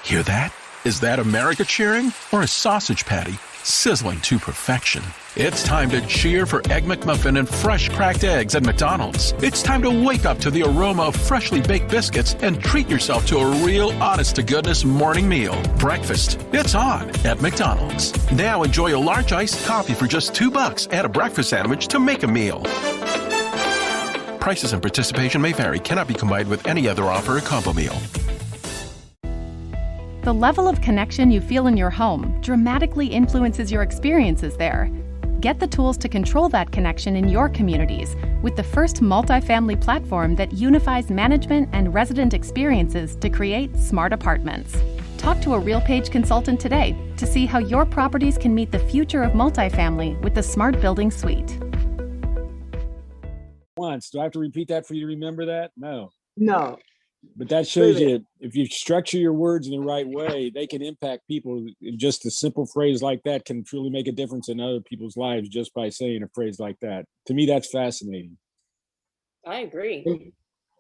Hear that? Is that America cheering or a sausage patty sizzling to perfection? It's time to cheer for Egg McMuffin and fresh cracked eggs at McDonald's. It's time to wake up to the aroma of freshly baked biscuits and treat yourself to a real honest-to-goodness morning meal. Breakfast, it's on at McDonald's. Now enjoy a large iced coffee for just $2. Add a breakfast sandwich to make a meal. Prices and participation may vary. Cannot be combined with any other offer or combo meal. The level of connection you feel in your home dramatically influences your experiences there. Get the tools to control that connection in your communities with the first multifamily platform that unifies management and resident experiences to create smart apartments. Talk to a RealPage consultant today to see how your properties can meet the future of multifamily with the Smart Building Suite. Once, do I have to repeat that for you to remember that? No. No. But that shows you if you structure your words in the right way, they can impact people. Just a simple phrase like that can truly make a difference in other people's lives just by saying a phrase like that. To me, that's fascinating. I agree.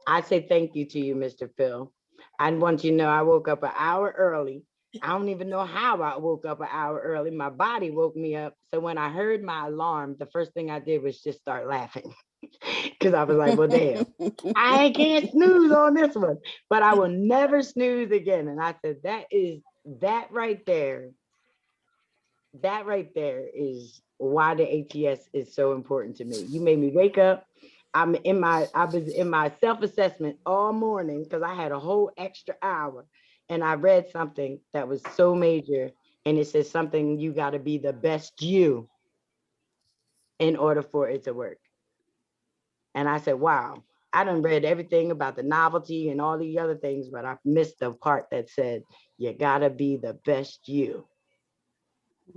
I say thank you to you, Mr. Phil. I want you to know I woke up an hour early. I don't even know how I woke up an hour early. My body woke me up. So when I heard my alarm, the first thing I did was just start laughing. Because I was like, well, damn, I can't snooze on this one, but I will never snooze again. And I said, that right there is why the ATS is so important to me. You made me wake up. I was in my self-assessment all morning because I had a whole extra hour and I read something that was so major. And it says something, you got to be the best you in order for it to work. And I said, wow, I done read everything about the novelty and all the other things, but I missed the part that said, you gotta be the best you.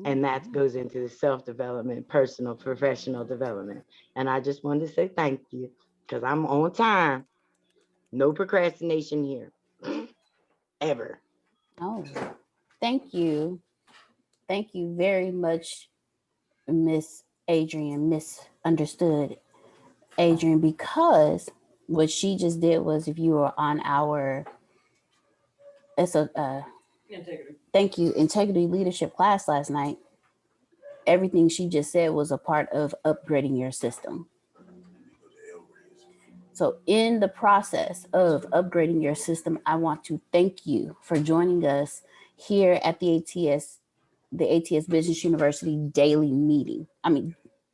And that goes into the self-development, personal, professional development. And I just wanted to say thank you because I'm on time. No procrastination here, ever. Oh, thank you. Thank you very much, Miss Adrian, misunderstood Adrian, because what she just did was, if you were on our integrity leadership class last night, everything she just said was a part of upgrading your system. So in the process of upgrading your system, I want to thank you for joining us here at the ATS Business University daily meeting.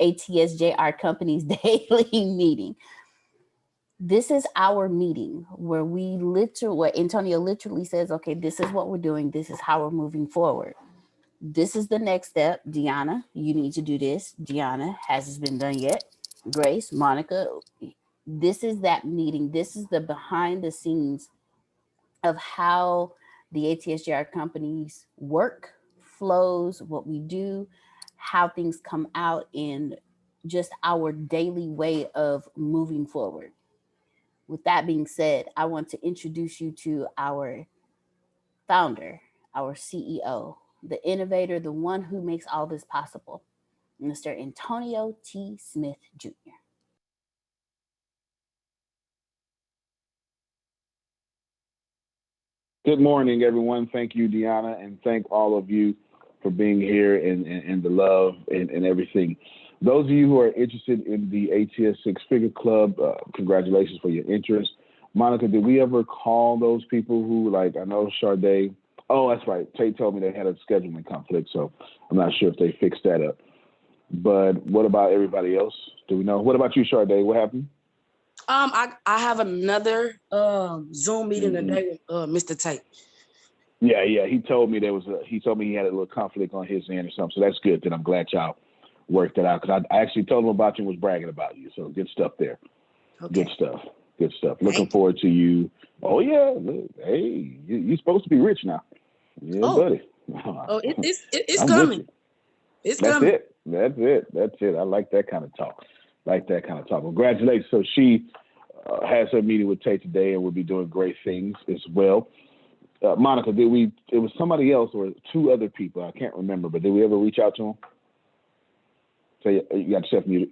ATSJR Company's daily meeting. This is our meeting where what Antonio literally says, okay, this is what we're doing. This is how we're moving forward. This is the next step. Deanna, you need to do this. Deanna, has this been done yet? Grace, Monica, this is that meeting. This is the behind the scenes of how the ATSJR companies work, flows, what we do, how things come out in just our daily way of moving forward. With that being said, I want to introduce you to our founder, our CEO, the innovator, the one who makes all this possible, Mr. Antonio T. Smith Jr. Good morning, everyone. Thank you, Deanna, and thank all of you for being here and the love and everything. Those of you who are interested in the ATS Six Figure Club, congratulations for your interest. Monica, did we ever call those people who, I know Sade? Oh, that's right. Tate told me they had a scheduling conflict, so I'm not sure if they fixed that up. But what about everybody else? Do we know? What about you, Sade? What happened? I have another Zoom meeting today with Mr. Tate. Yeah. He told me he had a little conflict on his end or something. So that's good. Then I'm glad y'all worked that out, because I actually told him about you and was bragging about you. So good stuff there. Okay. Good stuff. Looking forward to you. Oh yeah. Hey, you're supposed to be rich now. Yeah, buddy. It's coming. It's coming. That's it. I like that kind of talk. Well, congratulations. So she has her meeting with Tate today and will be doing great things as well. Monica, it was somebody else or two other people, I can't remember, but did we ever reach out to them? So you got yourself muted.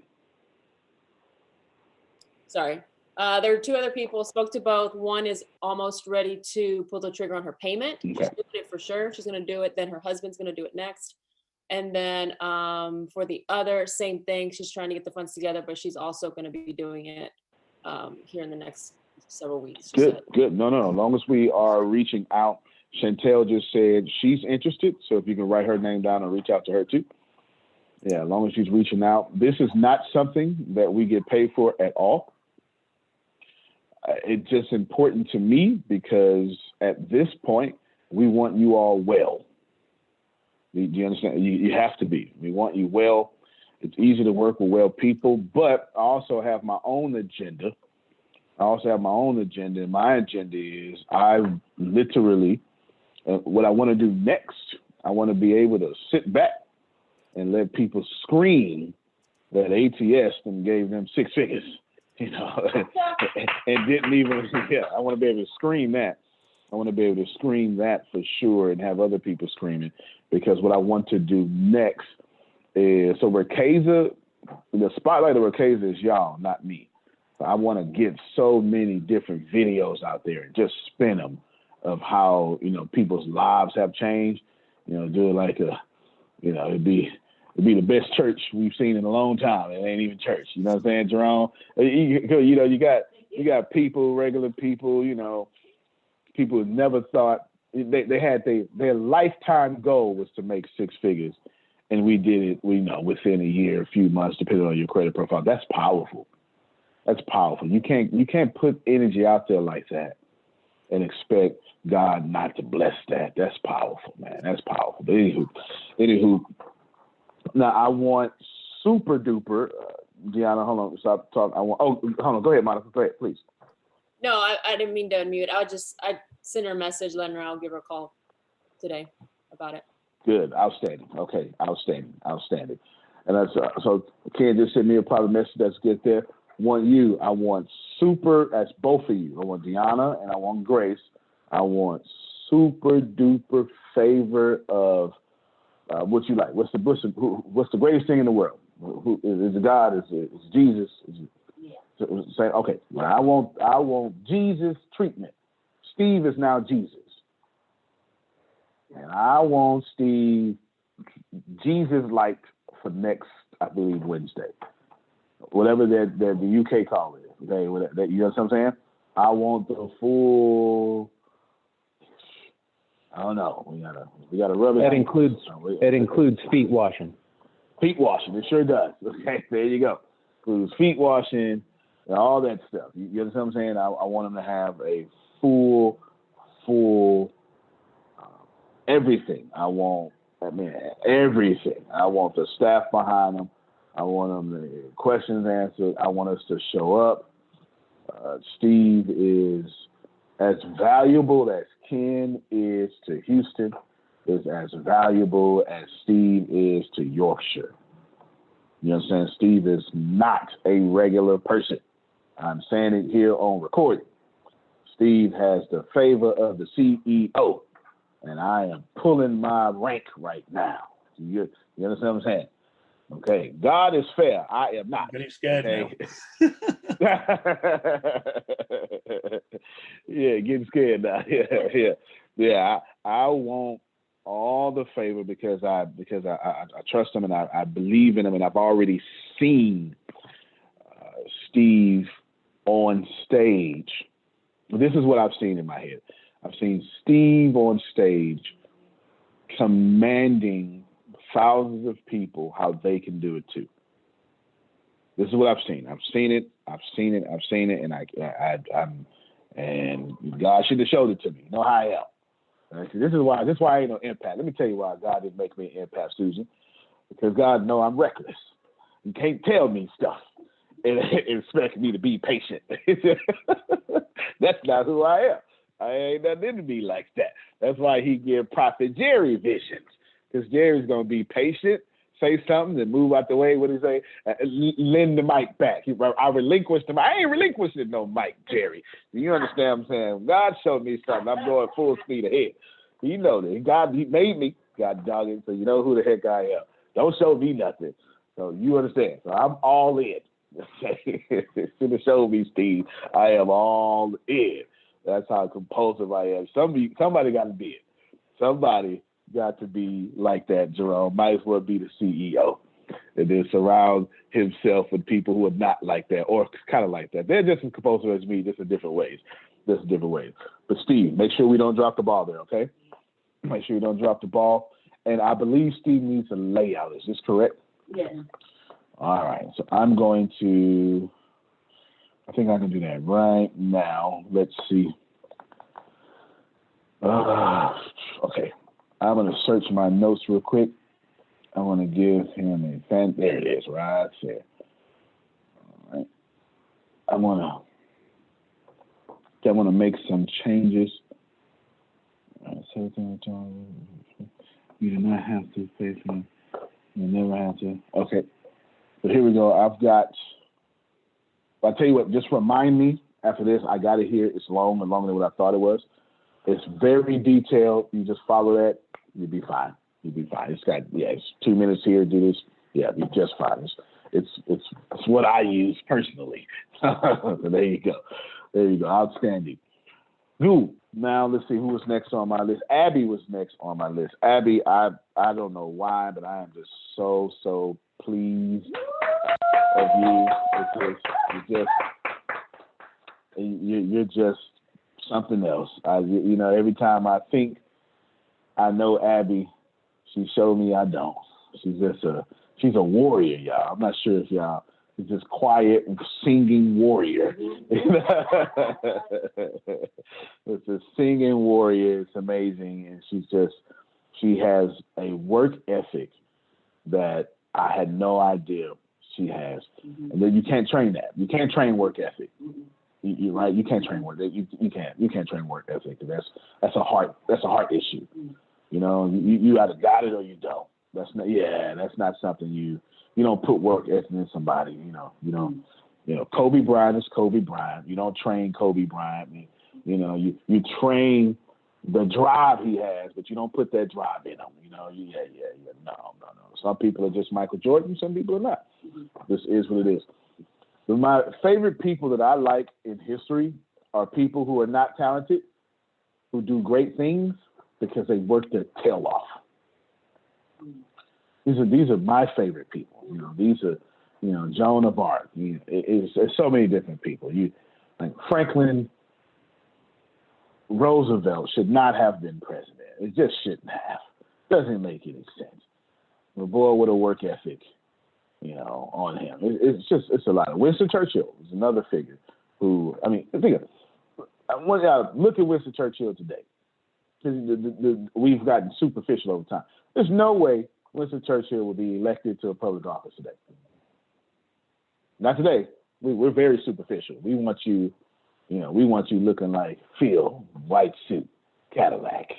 Sorry. There are two other people, spoke to both. One is almost ready to pull the trigger on her payment. Okay. She's doing it for sure. She's going to do it. Then her husband's going to do it next. And then for the other, same thing. She's trying to get the funds together, but she's also going to be doing it here in the next several weeks. Good. No. As long as we are reaching out, Chantel just said she's interested. So if you can write her name down and reach out to her too. Yeah, as long as she's reaching out. This is not something that we get paid for at all. It's just important to me because at this point, we want you all well. Do you understand? You have to be. We want you well. It's easy to work with well people, but I also have my own agenda. And my agenda is I literally, what I want to do next, I want to be able to sit back and let people scream that ATS then gave them 6 figures, and didn't even, I want to be able to scream that. I want to be able to scream that for sure and have other people screaming, because what I want to do next is, so Rakeza, the spotlight of Rakeza is y'all, not me. So I want to get so many different videos out there and just spin them of how, people's lives have changed, do it like it'd be the best church we've seen in a long time. It ain't even church. You know what I'm saying, Jerome? You got people, regular people, people who never thought they had their lifetime goal was to make 6 figures. And we did it, within a year, a few months, depending on your credit profile. That's powerful. You can't put energy out there like that and expect God not to bless that. That's powerful, man. That's powerful. But anywho, now I want super duper, Deanna, hold on, stop talking. Hold on, go ahead, Monica, go ahead, please. No, I didn't mean to unmute. I sent her a message, letting her, I'll give her a call today about it. Good, outstanding. Okay, outstanding. And that's so Ken just sent me a private message. That's good there. I want super, that's both of you. I want Deanna and I want Grace. I want super duper favor of what you like. What's the greatest thing in the world? Who is it? God? Is it Jesus? Say okay. Well, I want Jesus treatment. Steve is now Jesus, and I want Steve Jesus liked for next, I believe, Wednesday, whatever that the UK call is. Okay, you know what I'm saying? I want the full. I don't know. We gotta rub it. That includes feet washing. Feet washing, it sure does. Okay, there you go. Includes feet washing and all that stuff. You understand what I'm saying? I want them to have a full everything. I want everything. I want the staff behind them. I want them the questions answered. I want us to show up. Steve is as valuable as Ken is to Houston, is as valuable as Steve is to Yorkshire. You know what I'm saying? Steve is not a regular person. I'm saying it here on recording. Steve has the favor of the CEO, and I am pulling my rank right now. You understand what I'm saying? Okay, God is fair. I am not. Getting scared now. Yeah, getting scared now. Yeah. I want all the favor because I trust him and I believe in him, and I've already seen Steve on stage. This is what I've seen in my head. I've seen Steve on stage commanding thousands of people how they can do it too. This is what I've seen. I've seen it, and God should have showed it to me. You know how I am. This is why I ain't no empath. Let me tell you why God didn't make me an empath, Susan. Because God know I'm reckless. You can't tell me stuff and expect me to be patient. That's not who I am. I ain't nothing to be like that. That's why he give Prophet Jerry visions. Because Jerry's going to be patient, say something, then move out the way. What did he say? Lend the mic back. I relinquished him. I ain't relinquishing no mic, Jerry. You understand what I'm saying? God showed me something. I'm going full speed ahead. You know that. God, he made me. God dog it. So you know who the heck I am. Don't show me nothing. So you understand. So I'm all in. Should have showed me, Steve. I am all in. That's how compulsive I am. Somebody got to be it. Somebody got to be like that, Jerome. Might as well be the CEO. And then surround himself with people who are not like that or kind of like that. They're just as compulsive as me, just in different ways. But Steve, make sure we don't drop the ball there, okay? Make sure you don't drop the ball. And I believe Steve needs a layout. Is this correct? Yeah. All right. So I'm going to, I think I can do that right now. Let's see. Okay. I'm going to search my notes real quick. I want to give him a fan. There it is, right there. All right. I want to make some changes. You do not have to face him. You never have to. Okay. So here we go. I'll tell you what, just remind me after this. I got it here. It's longer than what I thought it was. It's very detailed. You just follow that. You'll be fine. It's 2 minutes here. Do this. Yeah, you're just fine. It's what I use personally. So there you go. Outstanding. Good. Now let's see who was next on my list. Abby was next on my list. Abby, I don't know why, but I am just so pleased of you. You're just something else. Every time I think I know Abby, she showed me I don't. She's a warrior, y'all. I'm not sure if y'all. She's just quiet and singing warrior. It's a singing warrior. It's amazing, and she has a work ethic that I had no idea she has. Mm-hmm. And then you can't train that. You can't train work ethic. Mm-hmm. You're right. You can't train work. You can't train work ethic. That's a heart issue. Mm-hmm. You either got it or you don't. That's not something you don't put work ethic in somebody. Kobe Bryant is Kobe Bryant. You don't train Kobe Bryant. You train the drive he has, but you don't put that drive in him. No. Some people are just Michael Jordan. Some people are not. This is what it is. But my favorite people that I like in history are people who are not talented, who do great things because they work their tail off. These are my favorite people. These are, Joan of Arc. It's so many different people. Like Franklin Roosevelt should not have been president. It just shouldn't have. Doesn't make any sense. A boy with a work ethic, on him. It's a lot. Winston Churchill is another figure who, think of it. When I look at Winston Churchill today, we've gotten superficial over time. There's no way Winston Churchill will be elected to a public office today. Not today. We're very superficial. We want you looking like Phil, white suit, Cadillac.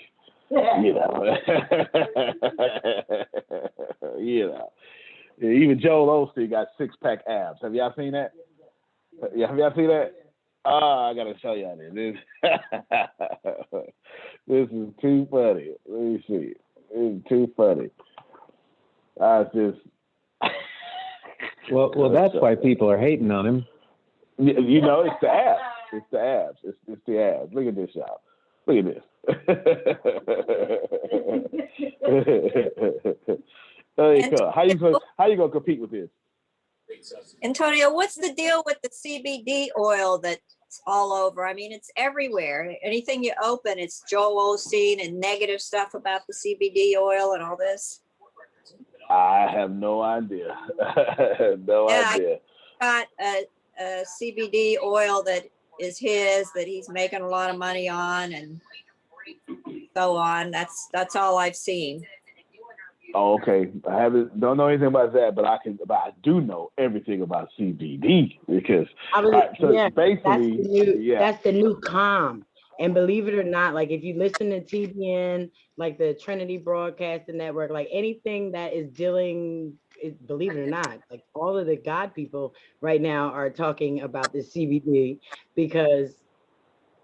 Even Joel Osteen got 6-pack abs. Have y'all seen that? Yeah, have y'all seen that? Oh, I gotta show y'all this. This is too funny. Let me see. It's too funny. Well, that's why people are hating on him. It's the abs. It's the abs. It's the abs. Look at this, y'all. Look at this. How you gonna compete with this? Antonio, what's the deal with the CBD oil that's all over? It's everywhere. Anything you open, it's Joel Osteen and negative stuff about the CBD oil and all this. I have no idea. Idea. I got a CBD oil that is his, that he's making a lot of money on, and so on. That's all I've seen. Oh, okay. Don't know anything about that, but I do know everything about CBD because that's the new calm. And believe it or not, like if you listen to TBN, like the Trinity Broadcasting Network, like anything that is dealing, believe it or not, like all of the God people right now are talking about the CBD because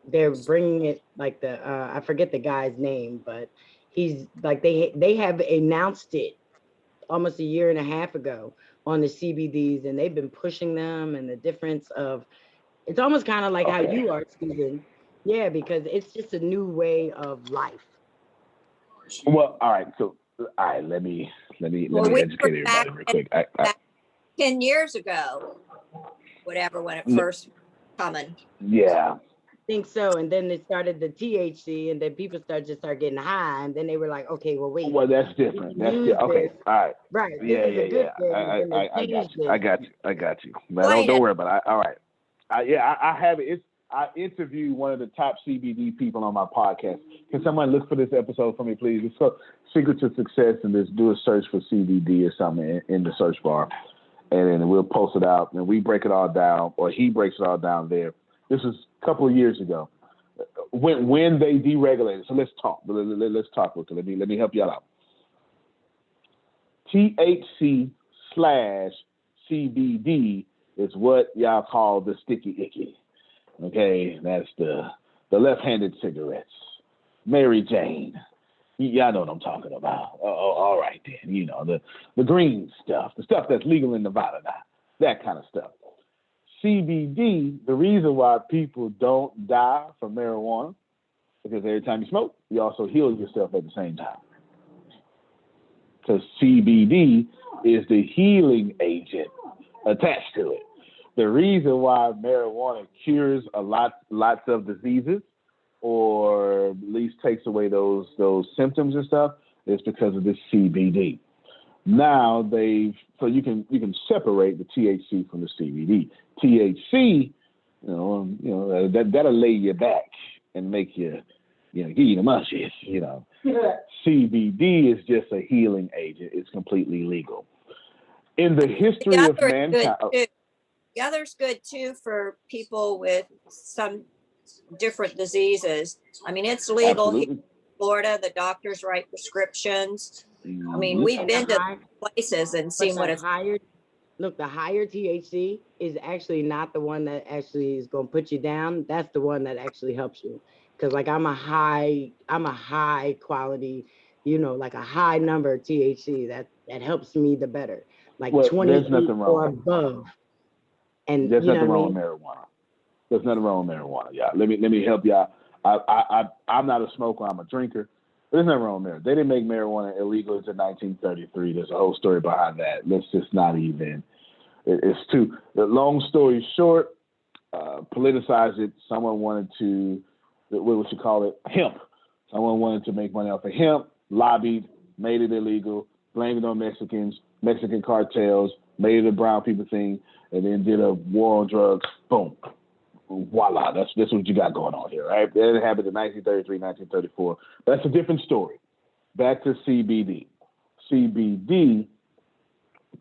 they're bringing it like I forget the guy's name, but he's like, they have announced it almost a year and a half ago, on the CBDs, and they've been pushing them, and the difference of, it's almost kind of like how you are, Susan. Yeah, because it's just a new way of life. Well, all right. So, all right. Let me Well, we educate were back everybody real quick. back 10 years ago, whatever, when it first coming. Yeah. I think so. And then they started the THC, and then people started getting high, and then they were like, okay, well, wait. Well, that's different. That's okay. All right. Right. Yeah, This is a good thing. And then I they got changed you. it. I got you. Man, don't worry about it. All right. I have it. I interviewed one of the top CBD people on my podcast. Can someone look for this episode for me, please? It's called Secret to Success, and just do a search for CBD or something in the search bar, and then we'll post it out, and we break it all down, or he breaks it all down there. This was a couple of years ago when they deregulated. So let's talk. Let's talk with it. Let me help y'all out. THC / CBD is what y'all call the sticky icky. Okay, that's the left-handed cigarettes. Mary Jane. Y'all know what I'm talking about. Oh, all right then. You know, the green stuff, the stuff that's legal in Nevada now, that kind of stuff. CBD, the reason why people don't die from marijuana, because every time you smoke, you also heal yourself at the same time. Because CBD is the healing agent attached to it. The reason why marijuana cures lots of diseases, or at least takes away those symptoms and stuff, is because of this CBD. Now so you can separate the THC from the CBD. THC, that'll lay you back and make you, give you the munchies. CBD is just a healing agent. It's completely legal. In the history of mankind. The other's good too for people with some different diseases. I mean, it's legal here in Florida. The doctors write prescriptions. I mean, we've been to places and seen what it's higher. Look, the higher THC is actually not the one that actually is going to put you down. That's the one that actually helps you. Because like I'm a high quality, like a high number of THC that helps me the better. Like 20 or above. And there's nothing wrong with marijuana. There's nothing wrong with marijuana, y'all. Let me help y'all. I'm not a smoker. I'm a drinker. There's nothing wrong with marijuana. They didn't make marijuana illegal until 1933. There's a whole story behind that. Let's just not even. It's too. The long story short, politicize it. Someone wanted to, what would you call it? Hemp. Someone wanted to make money off of hemp. Lobbied, made it illegal. Blamed it on Mexicans, Mexican cartels. Made it a brown people thing, and then did a war on drugs. Boom. Voila, that's what you got going on here, right? That happened in 1933, 1934. That's a different story. Back to CBD. CBD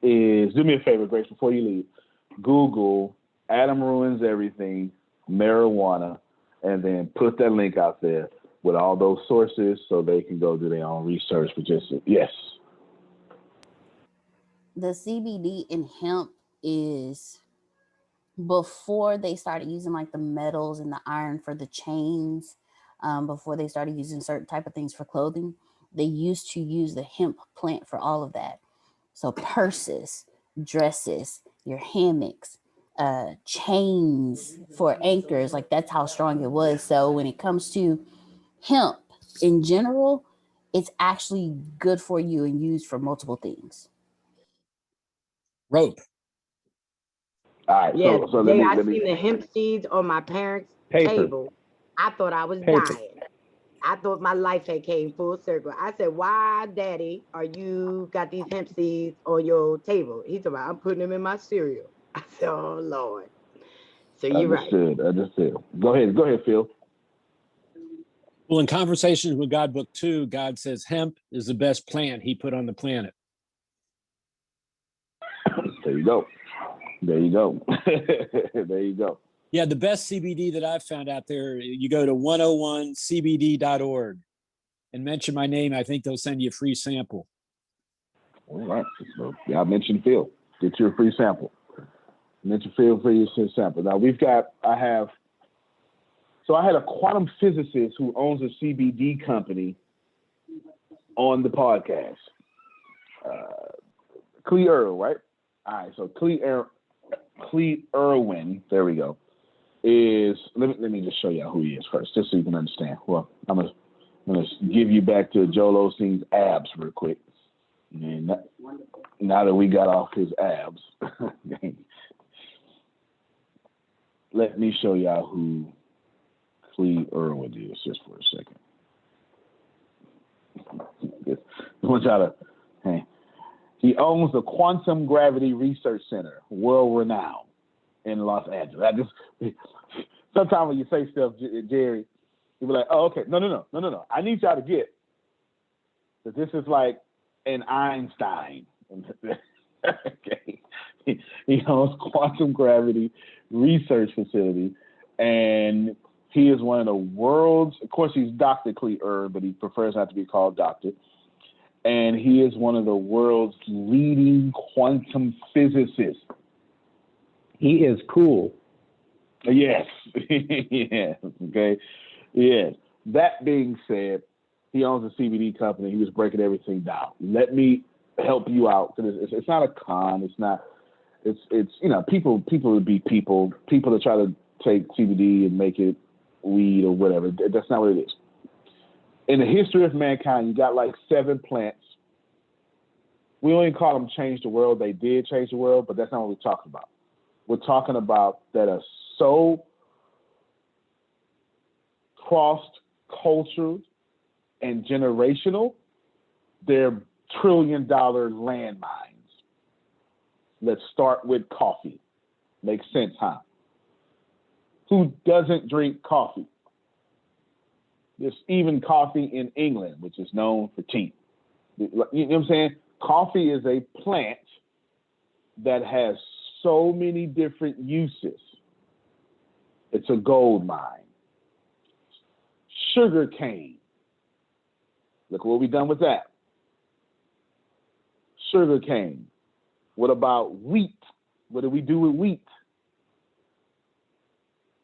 is, do me a favor, Grace, before you leave, Google Adam Ruins Everything, marijuana, and then put that link out there with all those sources so they can go do their own research. But just, yes. The CBD in hemp is, before they started using like the metals and the iron for the chains, before they started using certain type of things for clothing, they used to use the hemp plant for all of that. So purses, dresses, your hammocks, chains for anchors, like that's how strong it was. So when it comes to hemp in general, it's actually good for you and used for multiple things. Rope. All right. Yeah, So I seen the hemp seeds on my parents' table. I thought I was dying. I thought my life had came full circle. I said, "Why, Daddy, are you got these hemp seeds on your table?" He said, "I'm putting them in my cereal." I said, "Oh Lord." So you're right. Understood. Go ahead, Phil. Well, in Conversations with God, Book 2, God says hemp is the best plant he put on the planet. There you go. There you go. Yeah, the best CBD that I've found out there, you go to 101cbd.org and mention my name. I think they'll send you a free sample. All right. So, yeah, I mentioned Phil. Get you a free sample. Mention Phil for your sample. Now I had a quantum physicist who owns a CBD company on the podcast. Clee Earl, right? All right, so Clee Irwin, there we go, is, let me just show y'all who he is first, just so you can understand. Well, I'm gonna give you back to Joel Osteen's abs real quick. And now that we got off his abs, let me show y'all who Clee Irwin is just for a second. I want y'all to, hey, he owns the Quantum Gravity Research Center, world renowned in Los Angeles. Sometimes when you say stuff, Jerry, you be like, oh, okay, no. I need y'all to get that this is like an Einstein. Okay. He owns Quantum Gravity Research Facility, and he is one of the world's, of course, he's Dr. Clee Irwin, but he prefers not to be called doctor. And he is one of the world's leading quantum physicists. He is cool. Yes. Yes. Okay. Yes. That being said, he owns a CBD company. He was breaking everything down. Let me help you out. It's not a con. It's not. It's you know, people would be people that try to take CBD and make it weed or whatever. That's not what it is. In the history of mankind, you got like 7 plants. We only call them change the world. They did change the world, but that's not what we're talking about. We're talking about that are so crossed cultures and generational, they're trillion-dollar landmines. Let's start with coffee. Makes sense, huh? Who doesn't drink coffee? There's even coffee in England, which is known for tea. You know what I'm saying? Coffee is a plant that has so many different uses. It's a gold mine. Sugar cane. Look what we've done with that. Sugar cane. What about wheat? What do we do with wheat?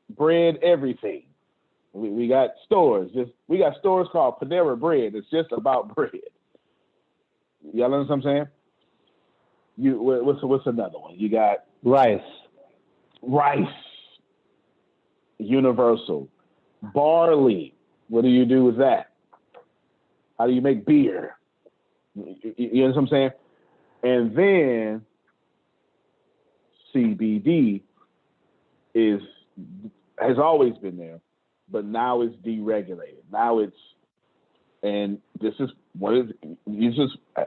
Bread, everything. We got stores. We got stores called Panera Bread. It's just about bread. Y'all understand what I'm saying? What's another one? You got Rice. Universal. Barley. What do you do with that? How do you make beer? You know what I'm saying? And then CBD has always been there, but now it's deregulated. Now it's, and this is what is,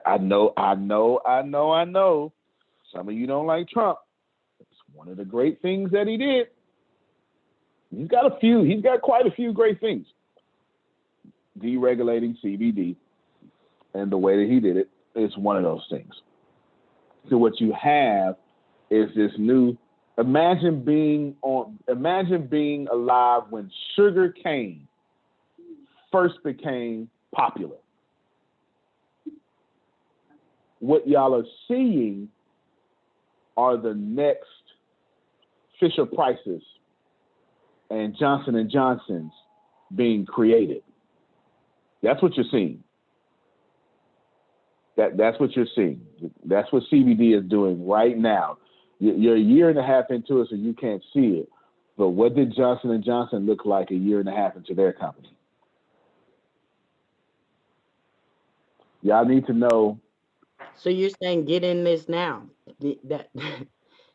I know. Some of you don't like Trump. It's one of the great things that he did. He's got quite a few great things. Deregulating CBD, and the way that he did it is one of those things. So what you have is this new, imagine being alive when sugar cane first became popular. What y'all are seeing are the next Fisher Prices and Johnson & Johnsons being created. That's what you're seeing. That's what you're seeing. That's what CBD is doing right now. You're a year and a half into it, so you can't see it. But what did Johnson & Johnson look like a year and a half into their company? Y'all need to know. So you're saying get in this now?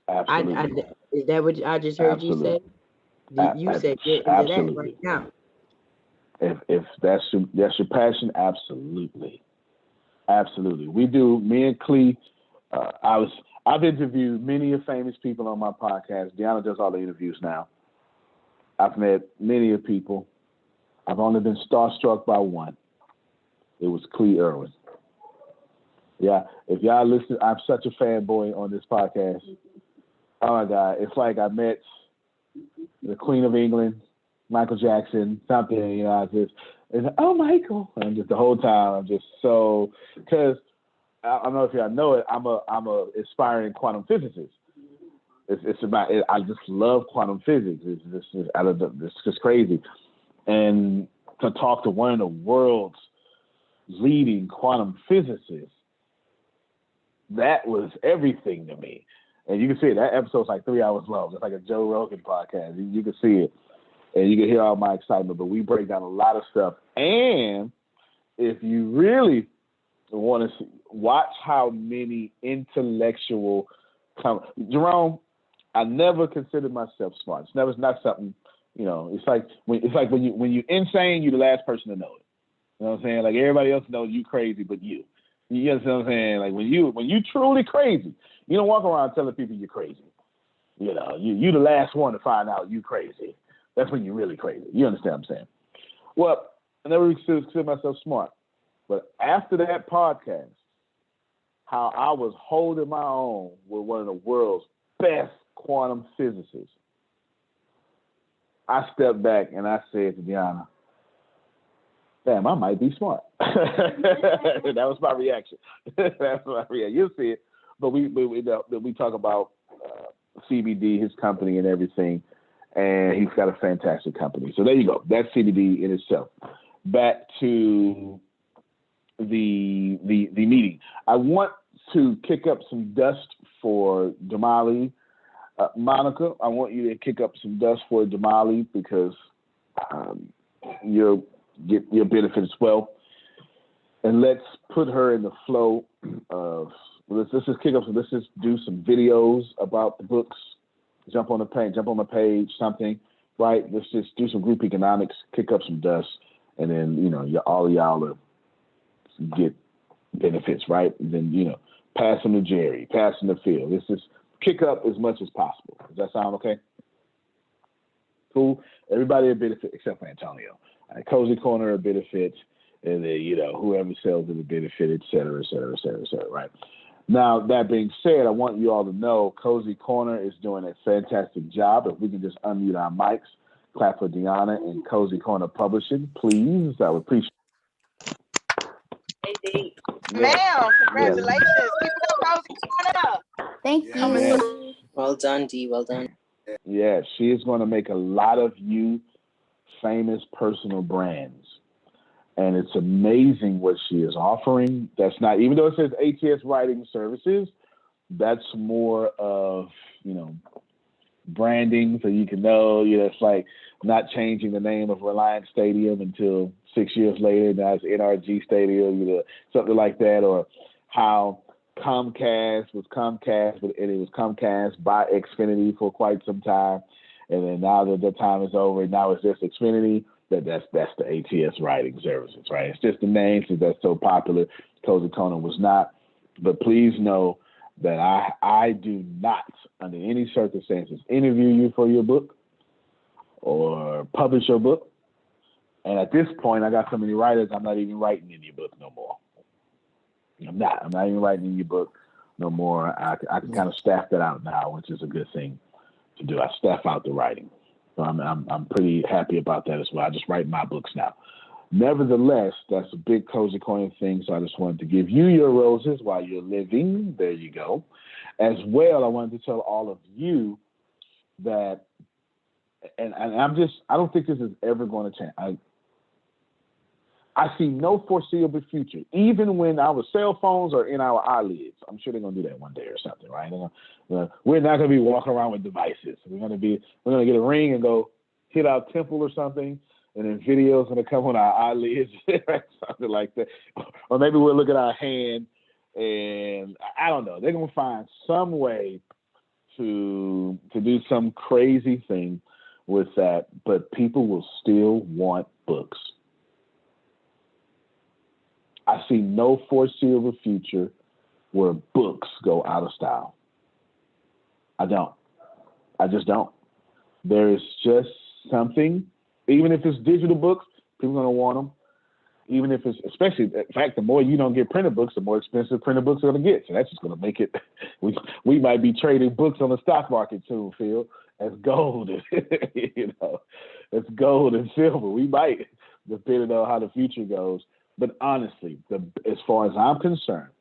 Absolutely. Is that what I just heard you say? You said get into that right now. If that's your passion, absolutely. We do. Me and Clee. I've interviewed many of famous people on my podcast. Deanna does all the interviews now. I've met many of people. I've only been starstruck by one. It was Clee Irwin. Yeah, if y'all listen, I'm such a fanboy on this podcast. Oh my God, it's like I met the Queen of England, Michael Jackson, something. You know, oh Michael, and just the whole time I'm just so, because I don't know if y'all know it. I'm a aspiring quantum physicist. It's about it. I just love quantum physics. It's just crazy, and to talk to one of the world's leading quantum physicists that was everything to me. And you can see it. That episode's like 3 hours long. It's like a Joe Rogan podcast. You can see it, and you can hear all my excitement. But we break down a lot of stuff. And if you really want to watch how many intellectual Jerome, I never considered myself smart. It's not something, it's like when you're insane, you're the last person to know it. You know what I'm saying? Like everybody else knows you crazy, but you. You understand what I'm saying? Like when you truly crazy, you don't walk around telling people you're crazy. You the last one to find out you crazy. That's when you're really crazy. You understand what I'm saying? Well, I never considered myself smart. But after that podcast, how I was holding my own with one of the world's best quantum physicists, I stepped back and I said to Deanna, damn, I might be smart. That was my reaction. You'll see it. But we talk about CBD, his company, and everything, and he's got a fantastic company. So there you go. That's CBD in itself. Back to the meeting. I want to kick up some dust for Damali. Monica, I want you to kick up some dust for Damali because you'll get your benefit as well. And let's put her in the flow of let's just kick up. Let's just do some videos about the books. Jump on the page, something, right? Let's just do some group economics, kick up some dust, and then all of y'all will get benefits, right? And then pass them to Jerry, pass them to Phil. Let's just kick up as much as possible. Does that sound okay? Cool. Everybody will benefit except for Antonio. Cozy Corner will benefit, and then whoever sells it will benefit, et cetera, et cetera, et cetera, et cetera, right? Now, that being said, I want you all to know Cozy Corner is doing a fantastic job. If we can just unmute our mics, clap for Deanna and Cozy Corner Publishing, please. I would appreciate it. Ma'am, congratulations. Keep it up, Cozy Corner. Thank you. Yes. Well done, Dee. Well done. Yeah, she is going to make a lot of you famous personal brands. And it's amazing what she is offering. That's not, even though it says ATS Writing Services, that's more of, branding so you can know, it's like not changing the name of Reliance Stadium until 6 years later. Now it's NRG Stadium, something like that. Or how Comcast was Comcast, and it was Comcast by Xfinity for quite some time. And then now that the time is over, now it's just Xfinity. That's the ATS Writing Services, right? It's just the name since that's so popular. Cozy Corner was not. But please know that I do not, under any circumstances, interview you for your book or publish your book. And at this point, I got so many writers, I'm not even writing in your book no more. I'm not even writing in your book no more. I can kind of staff that out now, which is a good thing to do. I staff out the writing. So I'm pretty happy about that as well. I just write my books now. Nevertheless, that's a big Cozy Corner thing, so I just wanted to give you your roses while you're living. There you go. As well, I wanted to tell all of you that, and I don't think this is ever going to change. I see no foreseeable future, even when our cell phones are in our eyelids. I'm sure they're going to do that one day or something, right? We're not going to be walking around with devices. We're going to get a ring and go hit our temple or something, and then video's going to come on our eyelids, something like that. Or maybe we'll look at our hand, and I don't know. They're going to find some way to do some crazy thing with that, but people will still want books. I see no foreseeable future where books go out of style. I don't. I just don't. There is just something, even if it's digital books, people are going to want them. Even if it's, especially, in fact, the more you don't get printed books, the more expensive printed books are going to get. So that's just going to make it, we might be trading books on the stock market soon, Phil, as gold. As gold and silver. We might, depending on how the future goes. But honestly, as far as I'm concerned,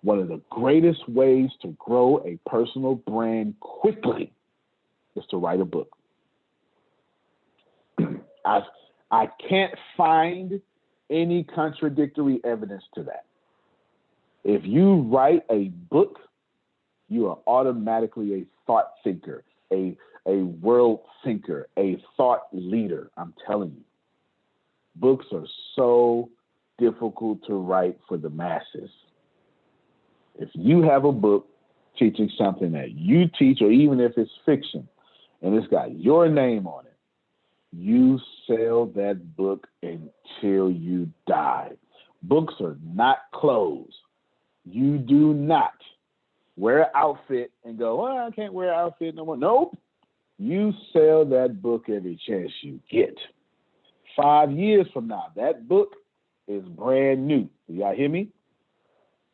one of the greatest ways to grow a personal brand quickly is to write a book. I can't find any contradictory evidence to that. If you write a book, you are automatically a thought thinker, a world thinker, a thought leader. I'm telling you. Books are so difficult to write for the masses. If you have a book teaching something that you teach, or even if it's fiction, and it's got your name on it, you sell that book until you die. Books are not clothes. You do not wear an outfit and go, well, I can't wear an outfit no more. Nope. You sell that book every chance you get. 5 years from now, that book is brand new. Do y'all hear me?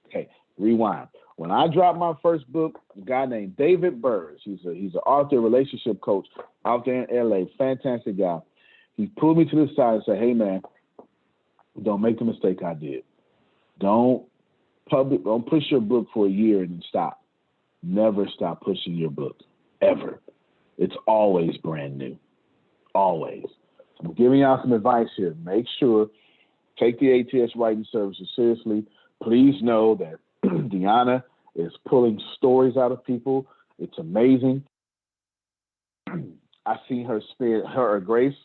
Okay, rewind. When I dropped my first book, a guy named David Burrs, he's an author, relationship coach out there in LA, fantastic guy. He pulled me to the side and said, hey man, don't make the mistake I did. Don't push your book for a year and then stop. Never stop pushing your book, ever. It's always brand new, always. I'm giving y'all some advice here. Make sure, take the ATS writing services seriously. Please know that Deanna is pulling stories out of people. It's amazing. I see her Grace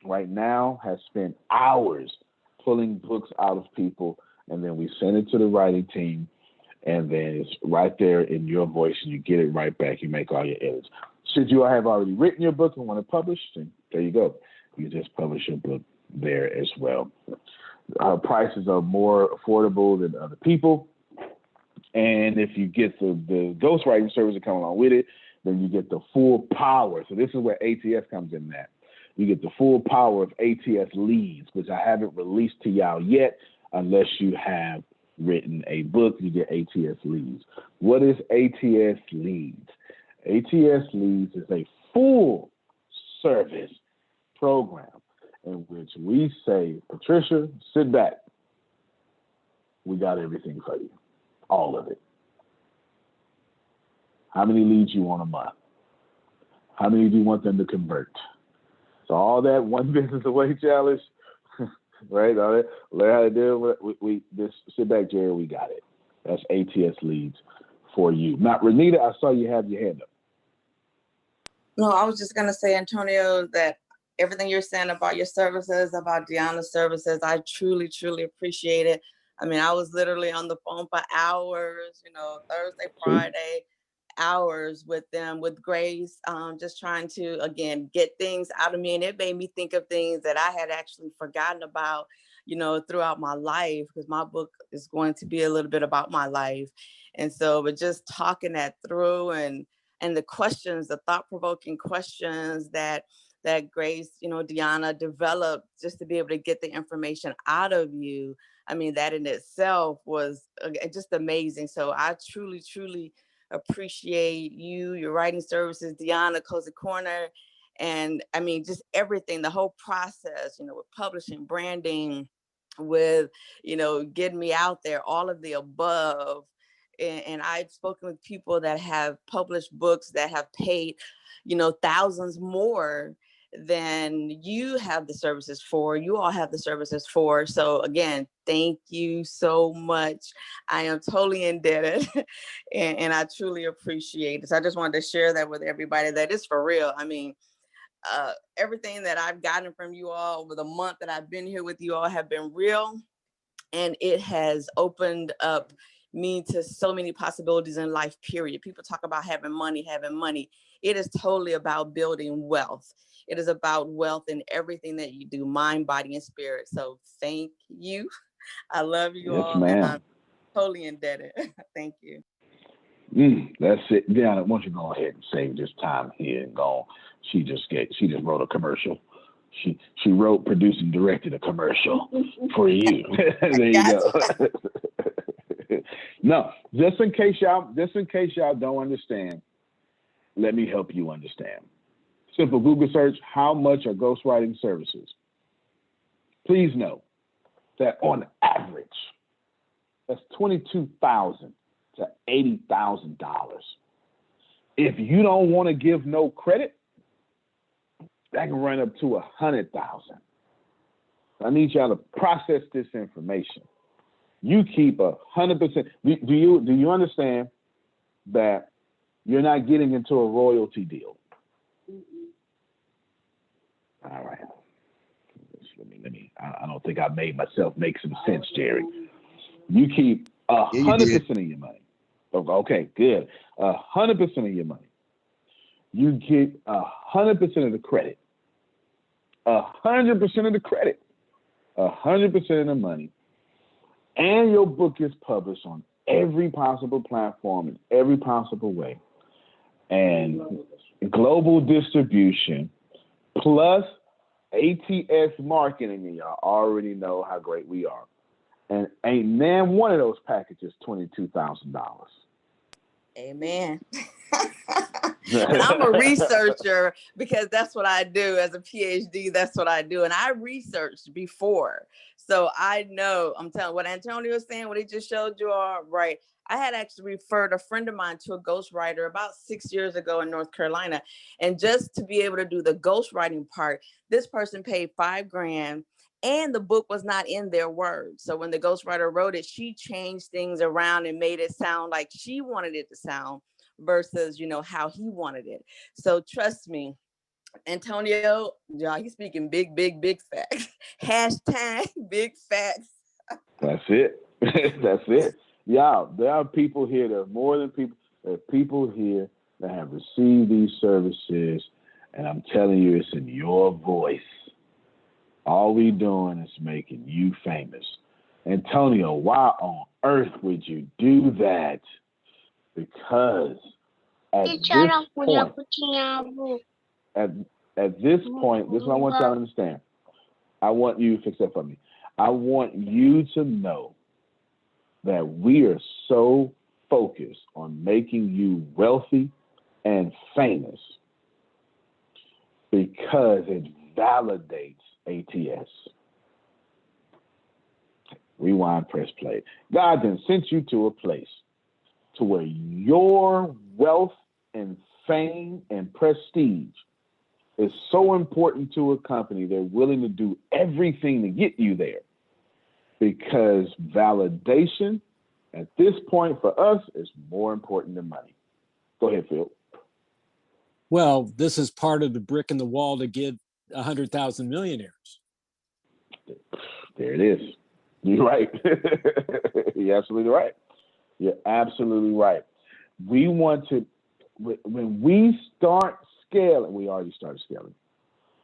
right now has spent hours pulling books out of people, and then we send it to the writing team, and then it's right there in your voice, and you get it right back. You make all your edits. Should you have already written your book and want to publish, then there you go. You just publish your book there as well. Prices are more affordable than other people. And if you get the ghostwriting service that come along with it, then you get the full power. So this is where ATS comes in that. You get the full power of ATS leads, which I haven't released to y'all yet unless you have written a book. You get ATS leads. What is ATS leads? ATS leads is a full service program in which we say, Patricia, sit back. We got everything for you. All of it. How many leads you want a month? How many do you want them to convert? So all that one business away challenge, right? All that, learn how to do it. We just sit back, Jerry. We got it. That's ATS leads for you. Now, Renita, I saw you have your hand up. No, I was just gonna say, Antonio, that everything you're saying about your services, about Deanna's services, I truly, truly appreciate it. I mean, I was literally on the phone for hours, Thursday, Friday, hours with them, with Grace, just trying to, again, get things out of me. And it made me think of things that I had actually forgotten about, throughout my life, because my book is going to be a little bit about my life. And so, but just talking that through and the questions, the thought-provoking questions that Grace, Deanna developed just to be able to get the information out of you. I mean, that in itself was just amazing. So I truly, truly appreciate you, your writing services, Deanna, Cozy Corner, and I mean, just everything, the whole process, with publishing, branding, with, getting me out there, all of the above. And I've spoken with people that have published books that have paid, thousands more than you have the services for, you all have the services for. So again, thank you so much. I am totally indebted and I truly appreciate it. So I just wanted to share that with everybody, that is for real. I mean, everything that I've gotten from you all over the month that I've been here with you all have been real. And it has opened up me to so many possibilities in life, period. People talk about having money. It is totally about building wealth. It is about wealth in everything that you do, mind, body, and spirit. So thank you. I love you all. Ma'am. And I'm totally indebted. Thank you. That's it. Deanna, why don't you go ahead and save this time here and go. She just wrote a commercial. She wrote, produced, and directed a commercial for you. There you go. No, just in case y'all don't understand, let me help you understand. Simple Google search, how much are ghostwriting services? Please know that on average, that's $22,000 to $80,000. If you don't want to give no credit, that can run up to $100,000. I need y'all to process this information. You keep 100%. Do you understand that you're not getting into a royalty deal? All right. Let me. I don't think I made myself make some sense, Jerry. You keep 100% of your money. Okay, good. 100% of your money. You get 100% of the credit. 100% of the credit. 100% of the money. And your book is published on every possible platform in every possible way. And global distribution plus ATS marketing, and y'all already know how great we are. And ain't nan one of those packages $22,000. Amen. And I'm a researcher because that's what I do as a PhD. That's what I do. And I researched before. So I know, I'm telling what Antonio was saying, what he just showed you all, right? I had actually referred a friend of mine to a ghostwriter about 6 years ago in North Carolina. And just to be able to do the ghostwriting part, this person paid $5,000 and the book was not in their words. So when the ghostwriter wrote it, she changed things around and made it sound like she wanted it to sound versus, how he wanted it. So trust me, Antonio, he's speaking big, big, big facts. Hashtag big facts. That's it. That's it. Y'all, there are people here, there are more than people, there are people here that have received these services, and I'm telling you, it's in your voice. All we doing is making you famous. Antonio, why on earth would you do that? Because at this point, this is what I want y'all to understand. I want you to fix that for me. I want you to know that we are so focused on making you wealthy and famous because it validates ATS. Rewind, press play. God then sent you to a place to where your wealth and fame and prestige is so important to a company, they're willing to do everything to get you there. Because validation at this point for us is more important than money. Go ahead, Phil. Well, this is part of the brick in the wall to get 100,000 millionaires. There it is. You're right. You're absolutely right. You're absolutely right. We want to, when we start scaling, we already started scaling.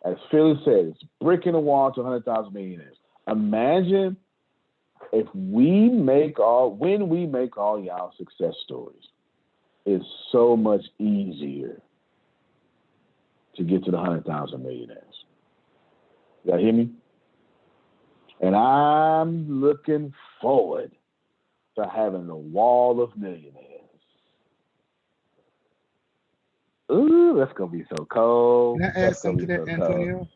As Phil said, it's brick in the wall to 100,000 millionaires. Imagine if when we make all y'all success stories, it's so much easier to get to the 100,000 millionaires. Y'all hear me? And I'm looking forward to having a wall of millionaires. Ooh, that's gonna be so cold. Can I add something to that, Antonio?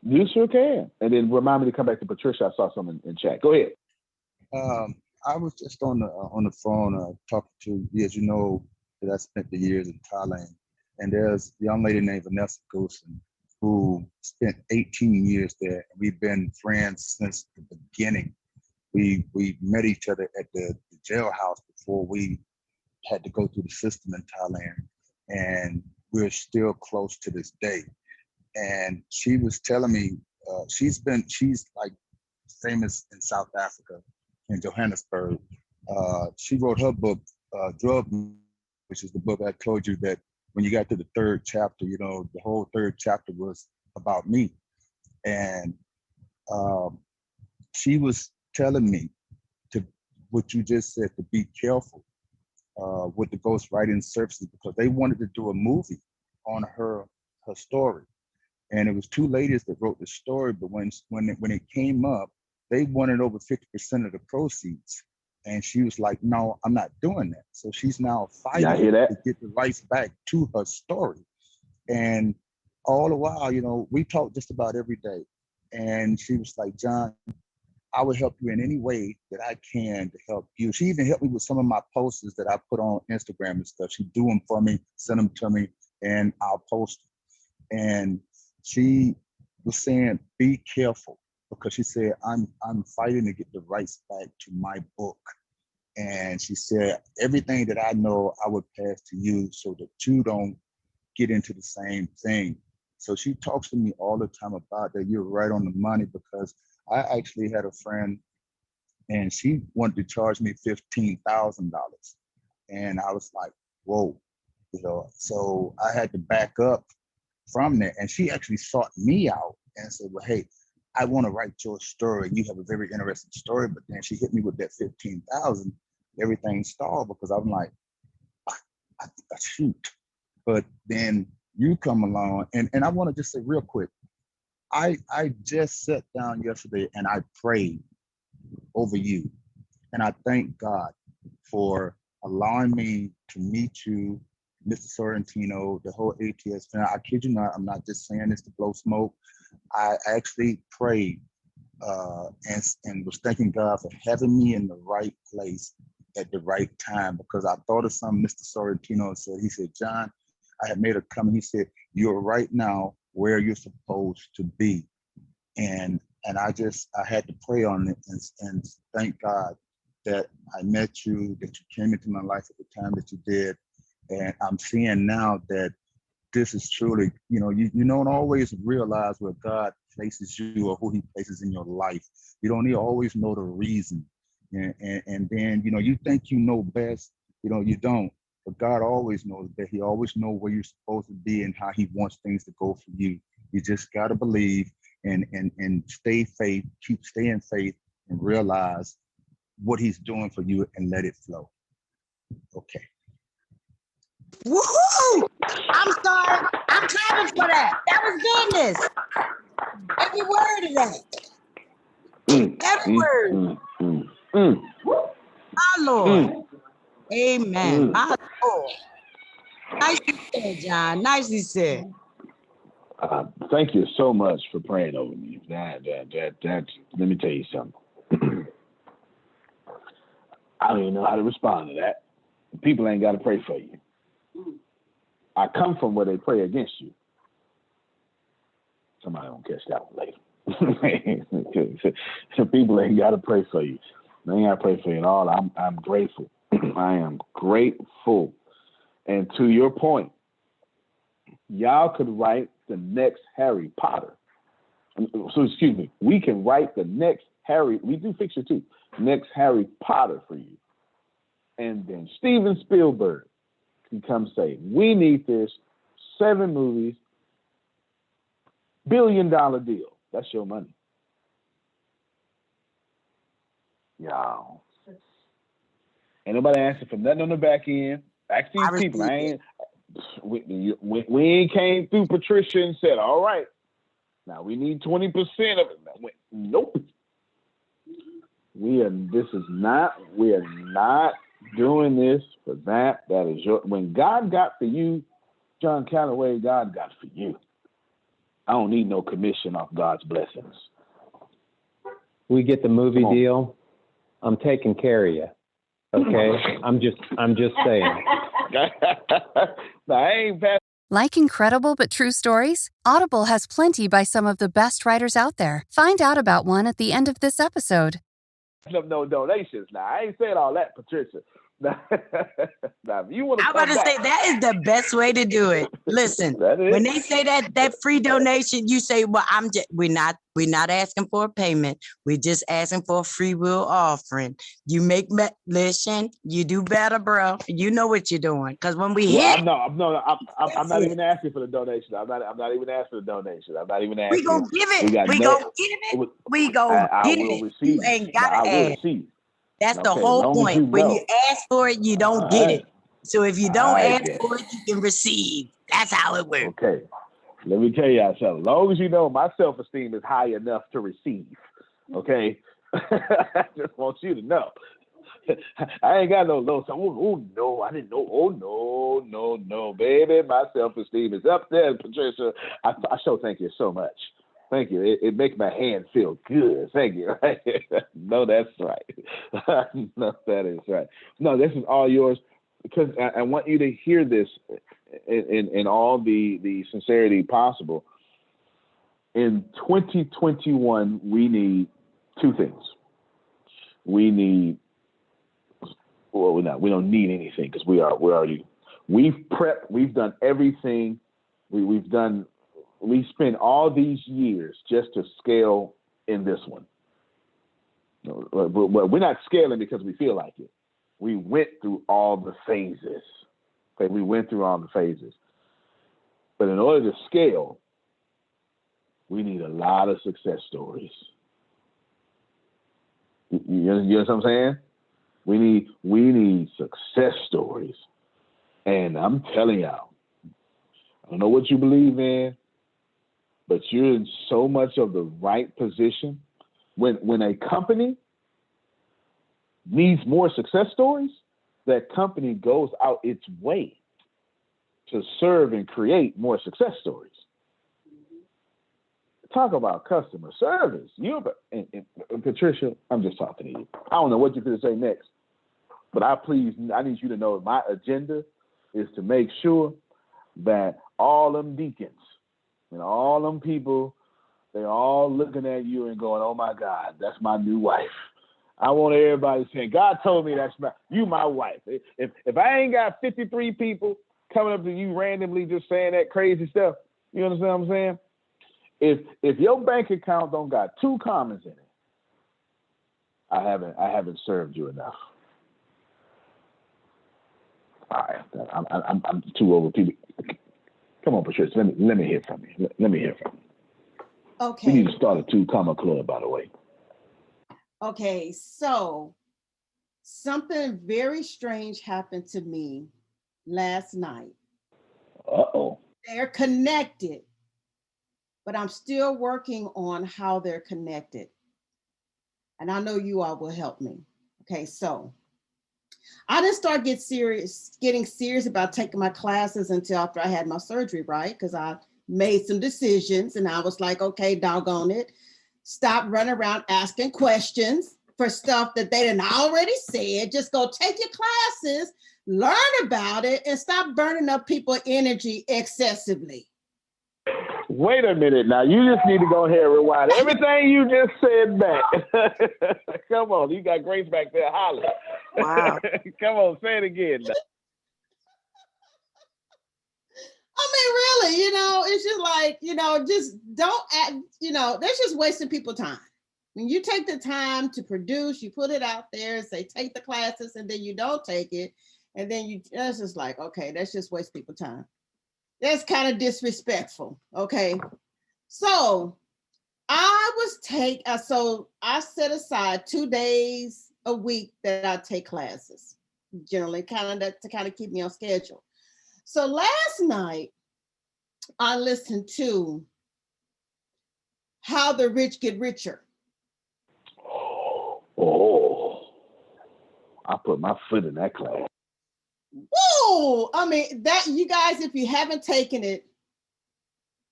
You sure can. And then remind me to come back to Patricia. I saw something in chat. Go ahead. I was just on the phone talking to, as you know, that I spent the years in Thailand, and there's a young lady named Vanessa Goosen who spent 18 years there. We've been friends since the beginning. We met each other at the jailhouse before we had to go through the system in Thailand, and we're still close to this day. And she was telling me she's like famous in South Africa, in Johannesburg. She wrote her book, Drug, which is the book I told you that when you got to the third chapter, the whole third chapter was about me. And she was telling me to, what you just said, to be careful with the ghostwriting services, because they wanted to do a movie on her story. And it was two ladies that wrote the story, but when it came up, they wanted over 50% of the proceeds. And she was like, no, I'm not doing that. So she's now fighting to get the rights back to her story. And all the while, we talk just about every day. And she was like, John, I would help you in any way that I can to help you. She even helped me with some of my posters that I put on Instagram and stuff. She'd do them for me, send them to me, and I'll post them. And she was saying, be careful. because she said, I'm fighting to get the rights back to my book. And she said, everything that I know, I would pass to you so that you don't get into the same thing. So she talks to me all the time about that. You're right on the money, because I actually had a friend and she wanted to charge me $15,000. And I was like, whoa, so I had to back up from that. And she actually sought me out and said, well, hey, I want to write your story. You have a very interesting story. But then she hit me with that 15,000. Everything stalled because I'm like, shoot. But then you come along, and I want to just say real quick, I just sat down yesterday and I prayed over you. And I thank God for allowing me to meet you, Mr. Sorrentino, the whole ATS family. I kid you not, I'm not just saying this to blow smoke. I actually prayed and was thanking God for having me in the right place at the right time, because I thought of something Mr. Sorrentino said. He said, John, I had made a comment. He said, you're right now where you're supposed to be. And I had to pray on it and thank God that I met you, that you came into my life at the time that you did. And I'm seeing now that this is truly, you don't always realize where God places you or who he places in your life. You don't always know the reason. And then, you think you know best, you don't. But God always knows that. He always knows where you're supposed to be and how he wants things to go for you. You just got to believe and stay faith, keep staying faith, and realize what he's doing for you and let it flow. Okay. Woohoo! I'm sorry. I'm clapping for that. That was goodness. Every word of that. Every word. My Lord. Amen. My Lord. Nicely said, John. Nicely said. Thank you so much for praying over me. That let me tell you something. I don't even know how to respond to that. People ain't got to pray for you. I come from where they pray against you. Somebody won't catch that one later. So people ain't got to pray for you. They ain't got to pray for you at all. I'm grateful. I am grateful. And to your point, y'all could write the next Harry Potter. So excuse me, we can write the next we do fiction too, next Harry Potter for you. And then Steven Spielberg can come say, we need this 7 movies, $1 billion deal. That's your money. Y'all. Ain't nobody asking for nothing on the back end. Ask these people. We ain't came through Patricia and said, all right, now we need 20% of it. Nope. We are not doing this for that. That is when God got for you, John Calloway, God got for you. I don't need no commission off God's blessings. We get the movie deal, I'm taking care of you. Okay? I'm just saying. I ain't passing. Like incredible but true stories? Audible has plenty by some of the best writers out there. Find out about one at the end of this episode. No donations. Now, I ain't saying all that, Patricia. Now, if you want to I'm about to say that is the best way to do it. Listen, when they say that free donation, you say, "Well, we're not asking for a payment. We're just asking for a free will offering." You listen, you do better, bro. You know what you're doing. Because when we hit, I'm not even asking for the donation. I'm not even asking for the donation. I'm not even asking. We gonna give it. We gonna give it. Receive. You ain't gotta I will ask. receive. That's the whole point. When you ask for it, you don't get it. So if you don't ask for it, you can receive. That's how it works. Okay. Let me tell y'all something. As long as you know my self-esteem is high enough to receive. Okay. I just want you to know. I ain't got no low. So, oh no, I didn't know. Oh no, baby. My self-esteem is up there, Patricia. I sure thank you so much. Thank you. It makes my hand feel good. Thank you. No, that's right. No, that is right. No, this is all yours because I want you to hear this in all the sincerity possible. In 2021, we need two things. We need, well, we don't need anything because we've prepped, we've done everything. We spent all these years just to scale in this one. But we're not scaling because we feel like it. We went through all the phases. Okay, we went through all the phases. But in order to scale, we need a lot of success stories. You know what I'm saying? We need success stories. And I'm telling y'all, I don't know what you believe in, but you're in so much of the right position. When a company needs more success stories, that company goes out its way to serve and create more success stories. Talk about customer service. And Patricia, I'm just talking to you. I don't know what you're going to say next, but I need you to know my agenda is to make sure that all them deacons and all them people, they're all looking at you and going, oh my God, that's my new wife. I want everybody saying, God told me you my wife. If I ain't got 53 people coming up to you randomly just saying that crazy stuff, you understand what I'm saying? If your bank account don't got 2 commas in it, I haven't served you enough. All right, I'm too over people. Come on, Patricia, let me hear from you. Let me hear from you. Okay. We need to start a 2-comma club, by the way. Okay, so something very strange happened to me last night. Uh-oh. They're connected, but I'm still working on how they're connected. And I know you all will help me. Okay, so I didn't start getting serious about taking my classes until after I had my surgery, right? Because I made some decisions and I was like, okay, doggone it. Stop running around asking questions for stuff that they done already said. Just go take your classes, learn about it, and stop burning up people's energy excessively. Wait a minute now. You just need to go ahead and rewind everything you just said back. Come on. You got Grace back there hollering. Wow. Come on, say it again now. I mean, really, it's just like, just don't act, that's just wasting people's time. When you take the time to produce, you put it out there and say, take the classes, and then you don't take it. And then that's just like, okay, that's just waste people's time. That's kind of disrespectful. Okay. So I set aside 2 days a week that I take classes, generally to kind of keep me on schedule. So last night, I listened to How the Rich Get Richer. Oh, I put my foot in that class. Whoa! I mean, that, you guys, if you haven't taken it,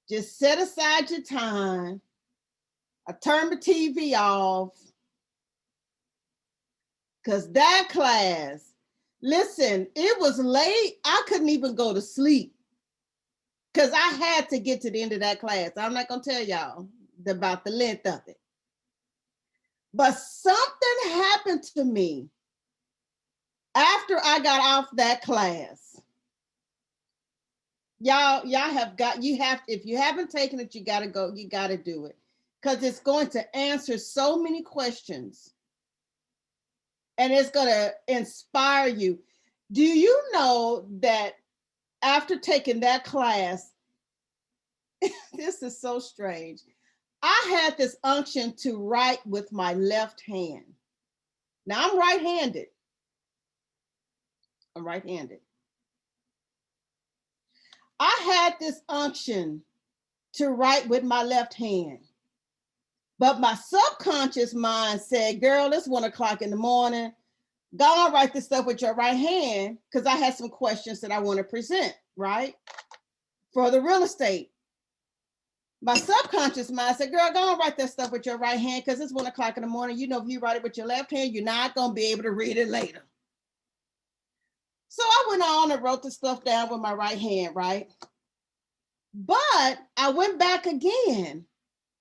just set aside your time. I turn the TV off. Because that class, listen, it was late. I couldn't even go to sleep because I had to get to the end of that class. I'm not going to tell y'all about the length of it. But something happened to me after I got off that class. Y'all if you haven't taken it, you got to go, you got to do it because it's going to answer so many questions and it's going to inspire you. Do you know that after taking that class, this is so strange. I had this unction to write with my left hand. Now I'm right-handed. I had this unction to write with my left hand. But my subconscious mind said, girl, it's 1:00 in the morning. Go on, write this stuff with your right hand, because I had some questions that I want to present, right? For the real estate. My subconscious mind said, girl, go on, write that stuff with your right hand, because it's 1:00 in the morning. If you write it with your left hand, you're not going to be able to read it later. So I went on and wrote the stuff down with my right hand, right? But I went back again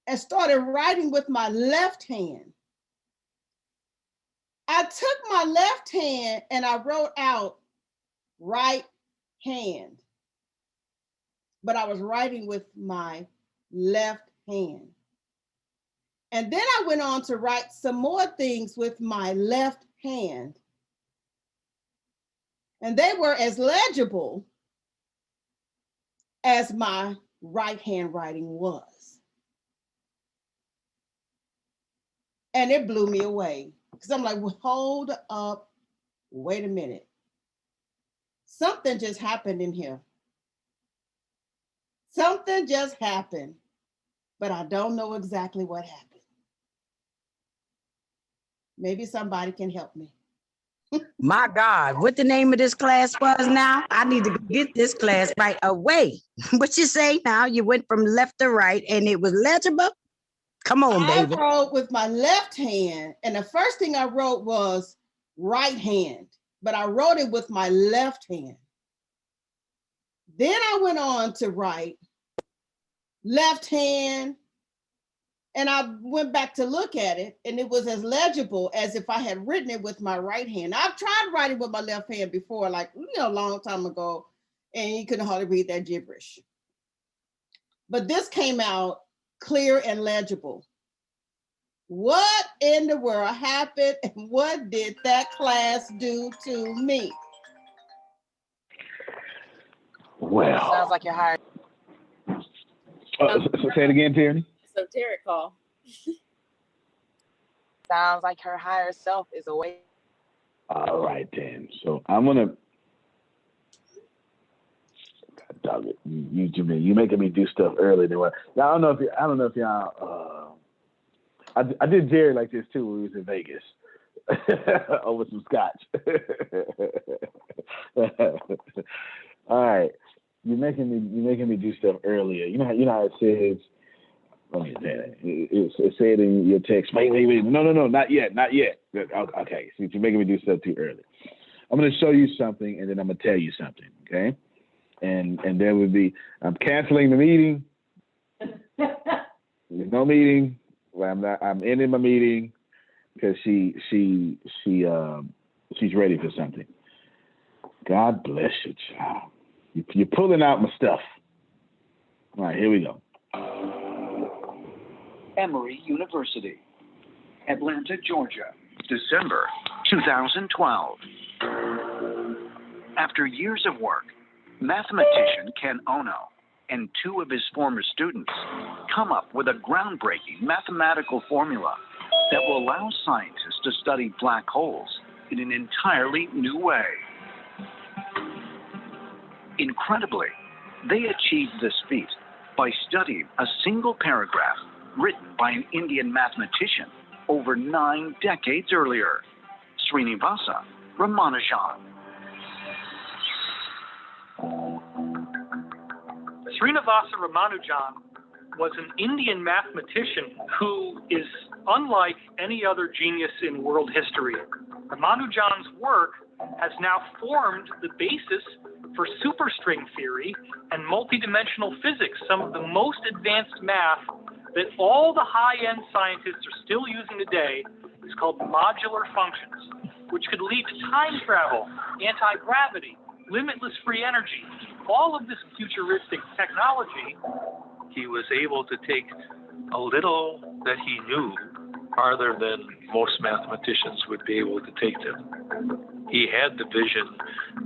and started writing with my left hand. I took my left hand and I wrote out right hand, but I was writing with my left hand. And then I went on to write some more things with my left hand. And they were as legible as my right hand writing was. And it blew me away because I'm like, well, hold up, wait a minute. Something just happened in here. Something just happened, but I don't know exactly what happened. Maybe somebody can help me. My God, what the name of this class was now? I need to get this class right away. What you say now? You went from left to right and it was legible? Come on, baby. I wrote with my left hand, and the first thing I wrote was right hand, but I wrote it with my left hand. Then I went on to write left hand, and I went back to look at it, and it was as legible as if I had written it with my right hand. I've tried writing with my left hand before, like, a long time ago, and you couldn't hardly read that gibberish. But this came out clear and legible. What in the world happened, and what did that class do to me? Well. Sounds like you're hired. Say it again, Tierney. So Derek call. Sounds like her higher self is awake. All right, then. So I'm gonna. God dog it! You making me do stuff early than what? Now, I don't know if y'all. I did Jerry like this too when we was in Vegas over some scotch. All right, you're making me do stuff earlier. You know how it says. Let me say that. It said in your text. Wait. No, not yet. Okay, so you're making me do stuff too early. I'm going to show you something, and then I'm going to tell you something. Okay, and there would be. I'm canceling the meeting. There's no meeting. I'm ending my meeting because she's ready for something. God bless you, child. You're pulling out my stuff. All right, here we go. Emory University, Atlanta, Georgia, December 2012. After years of work, mathematician Ken Ono and two of his former students come up with a groundbreaking mathematical formula that will allow scientists to study black holes in an entirely new way. Incredibly, they achieved this feat by studying a single paragraph written by an Indian mathematician over 9 decades earlier, Srinivasa Ramanujan. Srinivasa Ramanujan was an Indian mathematician who is unlike any other genius in world history. Ramanujan's work has now formed the basis for superstring theory and multidimensional physics, some of the most advanced math that all the high-end scientists are still using today. Is called modular functions, which could lead to time travel, anti-gravity, limitless free energy. All of this futuristic technology. He was able to take a little that he knew farther than most mathematicians would be able to take them. He had the vision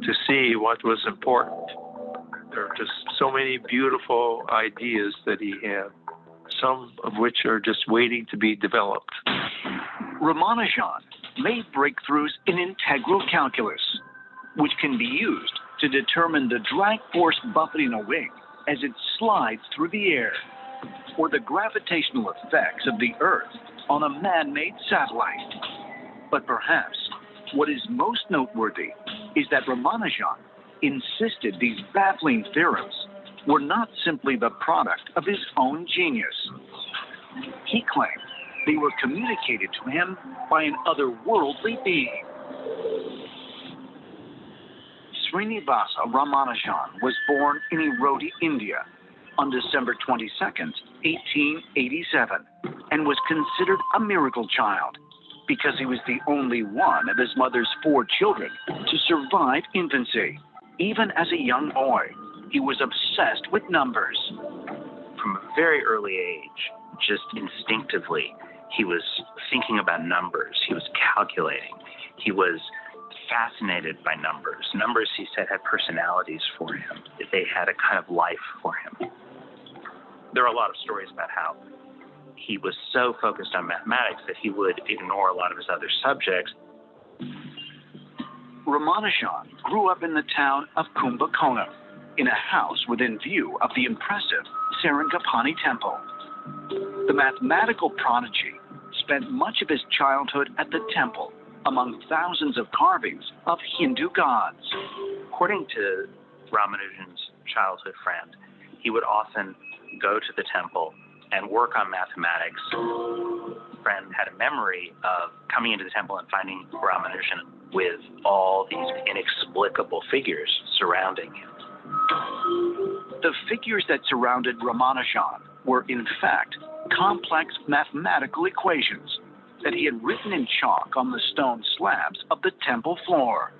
to see what was important. There are just so many beautiful ideas that he had, some of which are just waiting to be developed. Ramanujan made breakthroughs in integral calculus, which can be used to determine the drag force buffeting a wing as it slides through the air, or the gravitational effects of the Earth on a man-made satellite. But perhaps what is most noteworthy is that Ramanujan insisted these baffling theorems were not simply the product of his own genius. He claimed they were communicated to him by an otherworldly being. Srinivasa Ramanujan was born in Erode, India, on December 22nd, 1887, and was considered a miracle child because he was the only one of his mother's 4 children to survive infancy. Even as a young boy, he was obsessed with numbers. From a very early age, just instinctively, he was thinking about numbers. He was calculating. He was fascinated by numbers. Numbers, he said, had personalities for him. They had a kind of life for him. There are a lot of stories about how he was so focused on mathematics that he would ignore a lot of his other subjects. Ramanujan grew up in the town of Kumbhakonam, in a house within view of the impressive Sarangapani Temple. The mathematical prodigy spent much of his childhood at the temple among thousands of carvings of Hindu gods. According to Ramanujan's childhood friend, he would often go to the temple and work on mathematics. Friend had a memory of coming into the temple and finding Ramanujan with all these inexplicable figures surrounding him. The figures that surrounded Ramanujan were, in fact, complex mathematical equations that he had written in chalk on the stone slabs of the temple floor.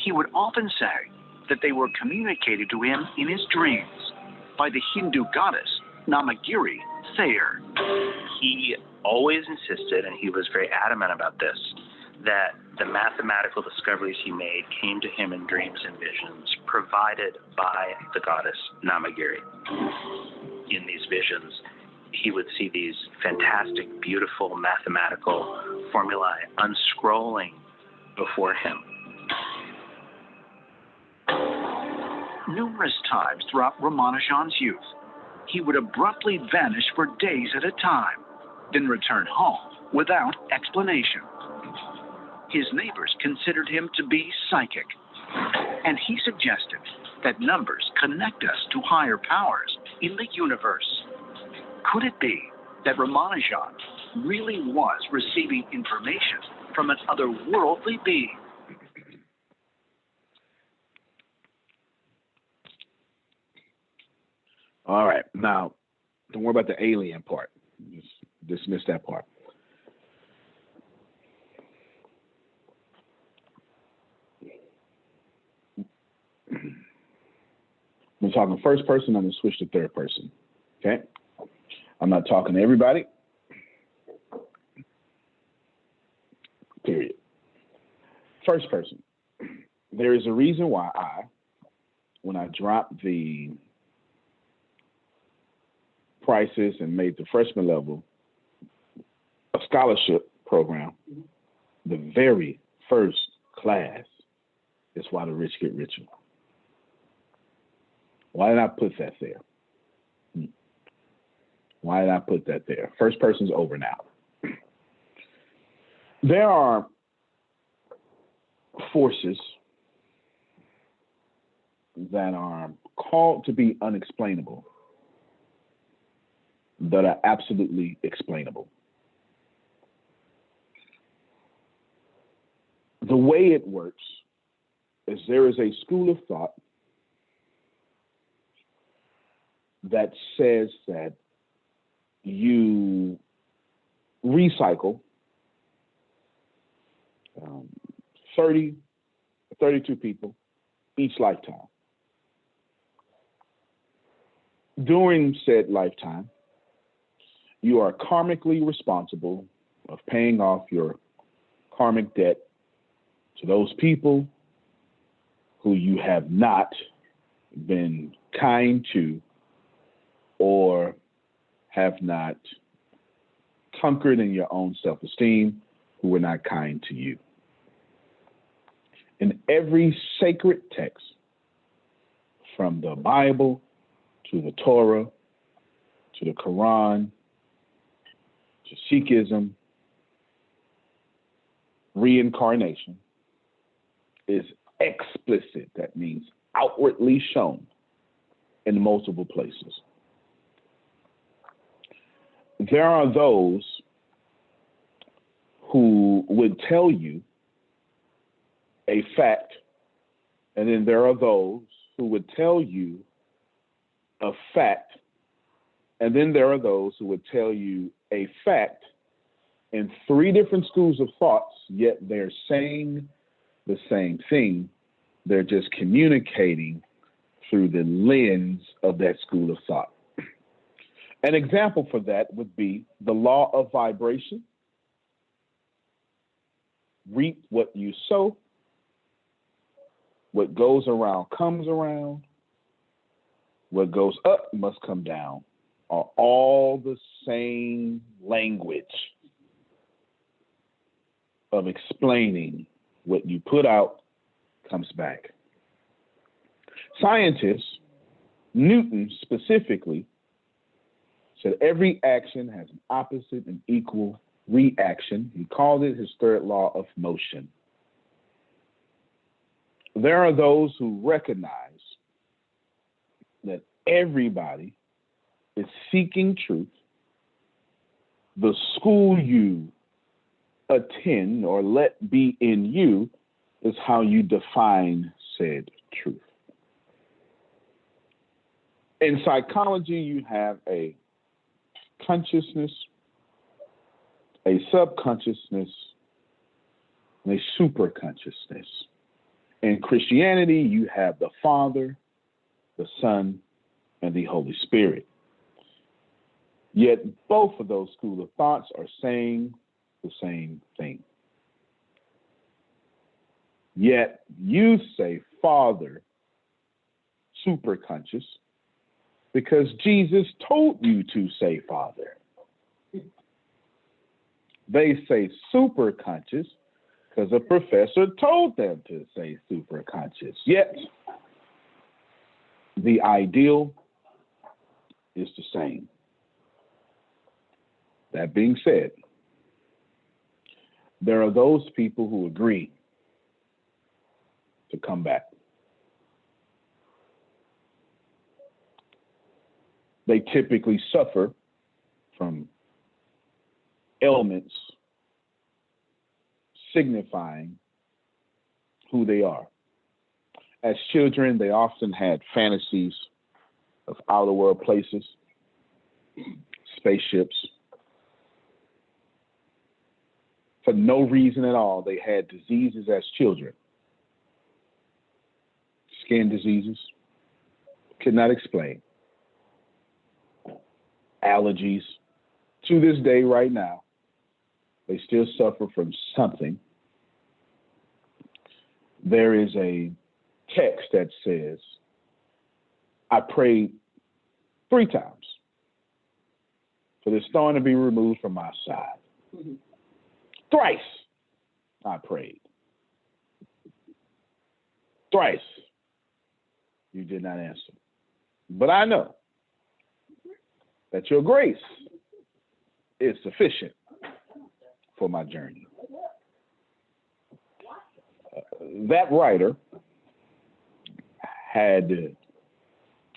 He would often say that they were communicated to him in his dreams by the Hindu goddess Namagiri Thayer. He always insisted, and he was very adamant about this, that the mathematical discoveries he made came to him in dreams and visions provided by the goddess Namagiri. In these visions, he would see these fantastic, beautiful mathematical formulae unscrolling before him. Numerous times throughout Ramanujan's youth, he would abruptly vanish for days at a time, then return home without explanation. His neighbors considered him to be psychic, and he suggested that numbers connect us to higher powers in the universe. Could it be that Ramanujan really was receiving information from an otherworldly being? All right. Now, don't worry about the alien part. Just dismiss that part. I'm talking first person, I'm going to switch to third person. Okay? I'm not talking to everybody. Period. First person. There is a reason why when I dropped the prices and made the freshman level a scholarship program, the very first class is Why the Rich Get Richer. Why did I put that there? Why did I put that there? First person's over now. There are forces that are called to be unexplainable that are absolutely explainable. The way it works is there is a school of thought that says that you recycle 32 people each lifetime. During said lifetime, you are karmically responsible of paying off your karmic debt to those people who you have not been kind to or have not conquered in your own self-esteem, who were not kind to you. In every sacred text, from the Bible to the Torah to the Quran to Sikhism, reincarnation is explicit. That means outwardly shown in multiple places. There are those who would tell you a fact, and then there are those who would tell you a fact, and then there are those who would tell you a fact in three different schools of thoughts, yet they're saying the same thing. They're just communicating through the lens of that school of thought. An example for that would be the law of vibration. Reap what you sow. What goes around comes around. What goes up must come down are all the same language of explaining what you put out comes back. Scientists, Newton specifically, said every action has an opposite and equal reaction. He called it his third law of motion. There are those who recognize that everybody is seeking truth. The school you attend or let be in you is how you define said truth. In psychology, you have a consciousness, a subconsciousness, and a superconsciousness. In Christianity, you have the Father, the Son, and the Holy Spirit. Yet both of those schools of thoughts are saying the same thing. Yet you say Father, superconscious, because Jesus told you to say Father. They say superconscious because a professor told them to say superconscious. Yet the ideal is the same. That being said, there are those people who agree to come back. They typically suffer from ailments signifying who they are. As children, they often had fantasies of outer world places, spaceships. For no reason at all, they had diseases as children. Skin diseases, could not explain. Allergies. To this day, right now, they still suffer from something. There is a text that says, I prayed 3 times for this thorn to be removed from my side. Mm-hmm. Thrice I prayed. Thrice you did not answer. But I know that your grace is sufficient for my journey. That writer had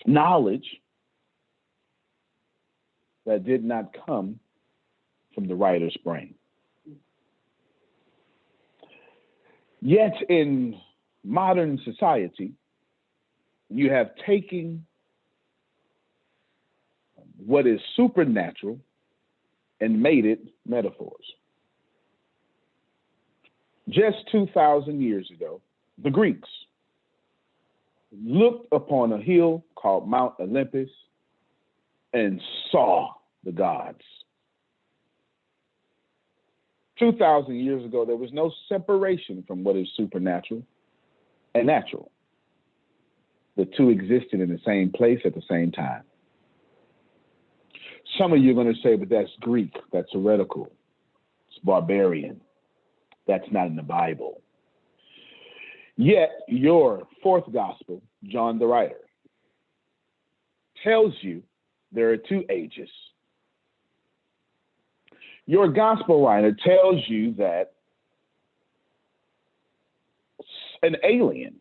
knowledge that did not come from the writer's brain. Yet in modern society, you have taken what is supernatural and made it metaphors. Just 2,000 years ago, the Greeks looked upon a hill called Mount Olympus and saw the gods. 2,000 years ago, there was no separation from what is supernatural and natural. The two existed in the same place at the same time. Some of you are going to say, but that's Greek, that's heretical, it's barbarian. That's not in the Bible. Yet your fourth gospel, John the writer, tells you there are 2 ages. Your gospel writer tells you that an alien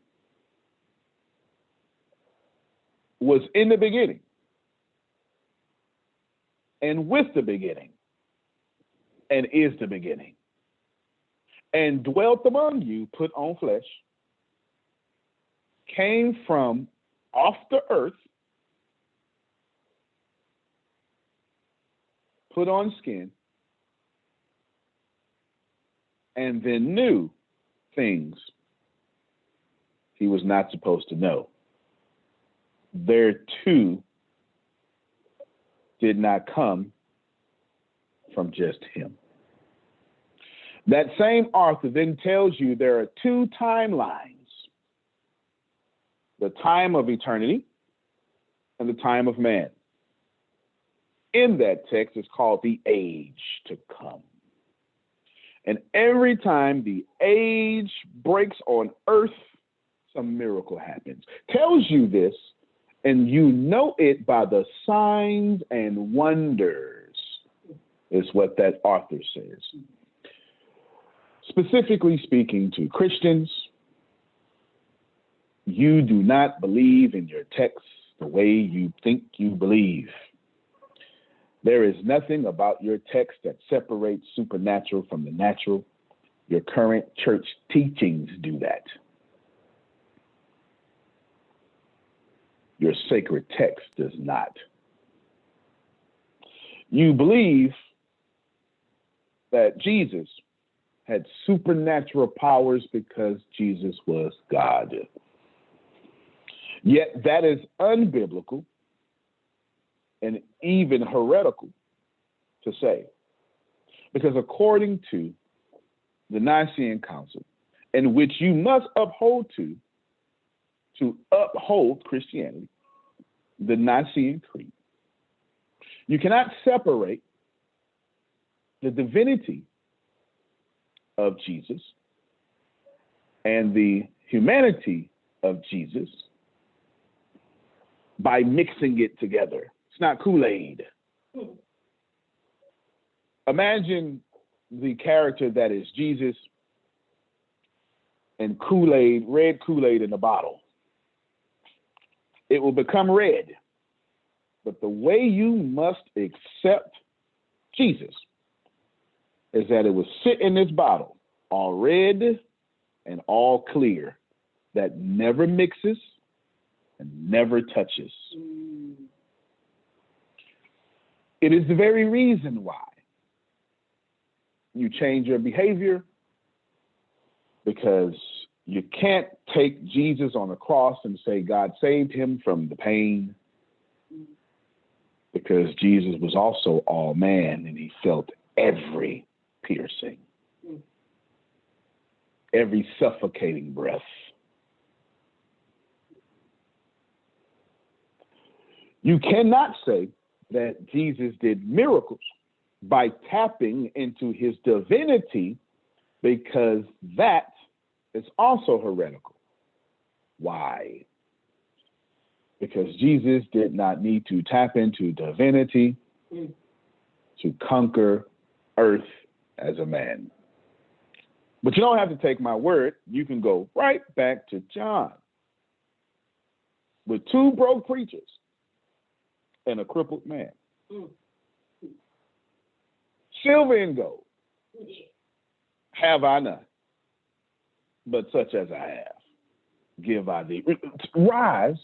was in the beginning and with the beginning and is the beginning and dwelt among you, put on flesh, came from off the earth, put on skin, and then knew things he was not supposed to know. There too did not come from just him. That same author then tells you there are two timelines: the time of eternity and the time of man. In that text, it's called the age to come. And every time the age breaks on earth, some miracle happens. Tells you this, and you know it by the signs and wonders, is what that author says. Specifically speaking to Christians, you do not believe in your text the way you think you believe. There is nothing about your text that separates supernatural from the natural. Your current church teachings do that. Your sacred text does not. You believe that Jesus had supernatural powers because Jesus was God. Yet that is unbiblical and even heretical to say. Because according to the Nicene Council, in which you must uphold to uphold Christianity, the Nicene Creed, you cannot separate the divinity of Jesus and the humanity of Jesus by mixing it together. It's not Kool-Aid. Imagine the character that is Jesus and Kool-Aid, red Kool-Aid in a bottle. It will become red. But the way you must accept Jesus is that it will sit in this bottle, all red and all clear, that never mixes and never touches. It is the very reason why you change your behavior, because you can't take Jesus on the cross and say God saved him from the pain, because Jesus was also all man and he felt every piercing, every suffocating breath. You cannot say that Jesus did miracles by tapping into his divinity, because that is also heretical. Why? Because Jesus did not need to tap into divinity to conquer earth as a man. But you don't have to take my word. You can go right back to John with two broke preachers and a crippled man. Silver and gold have I none, but such as I have, give I thee. Rise,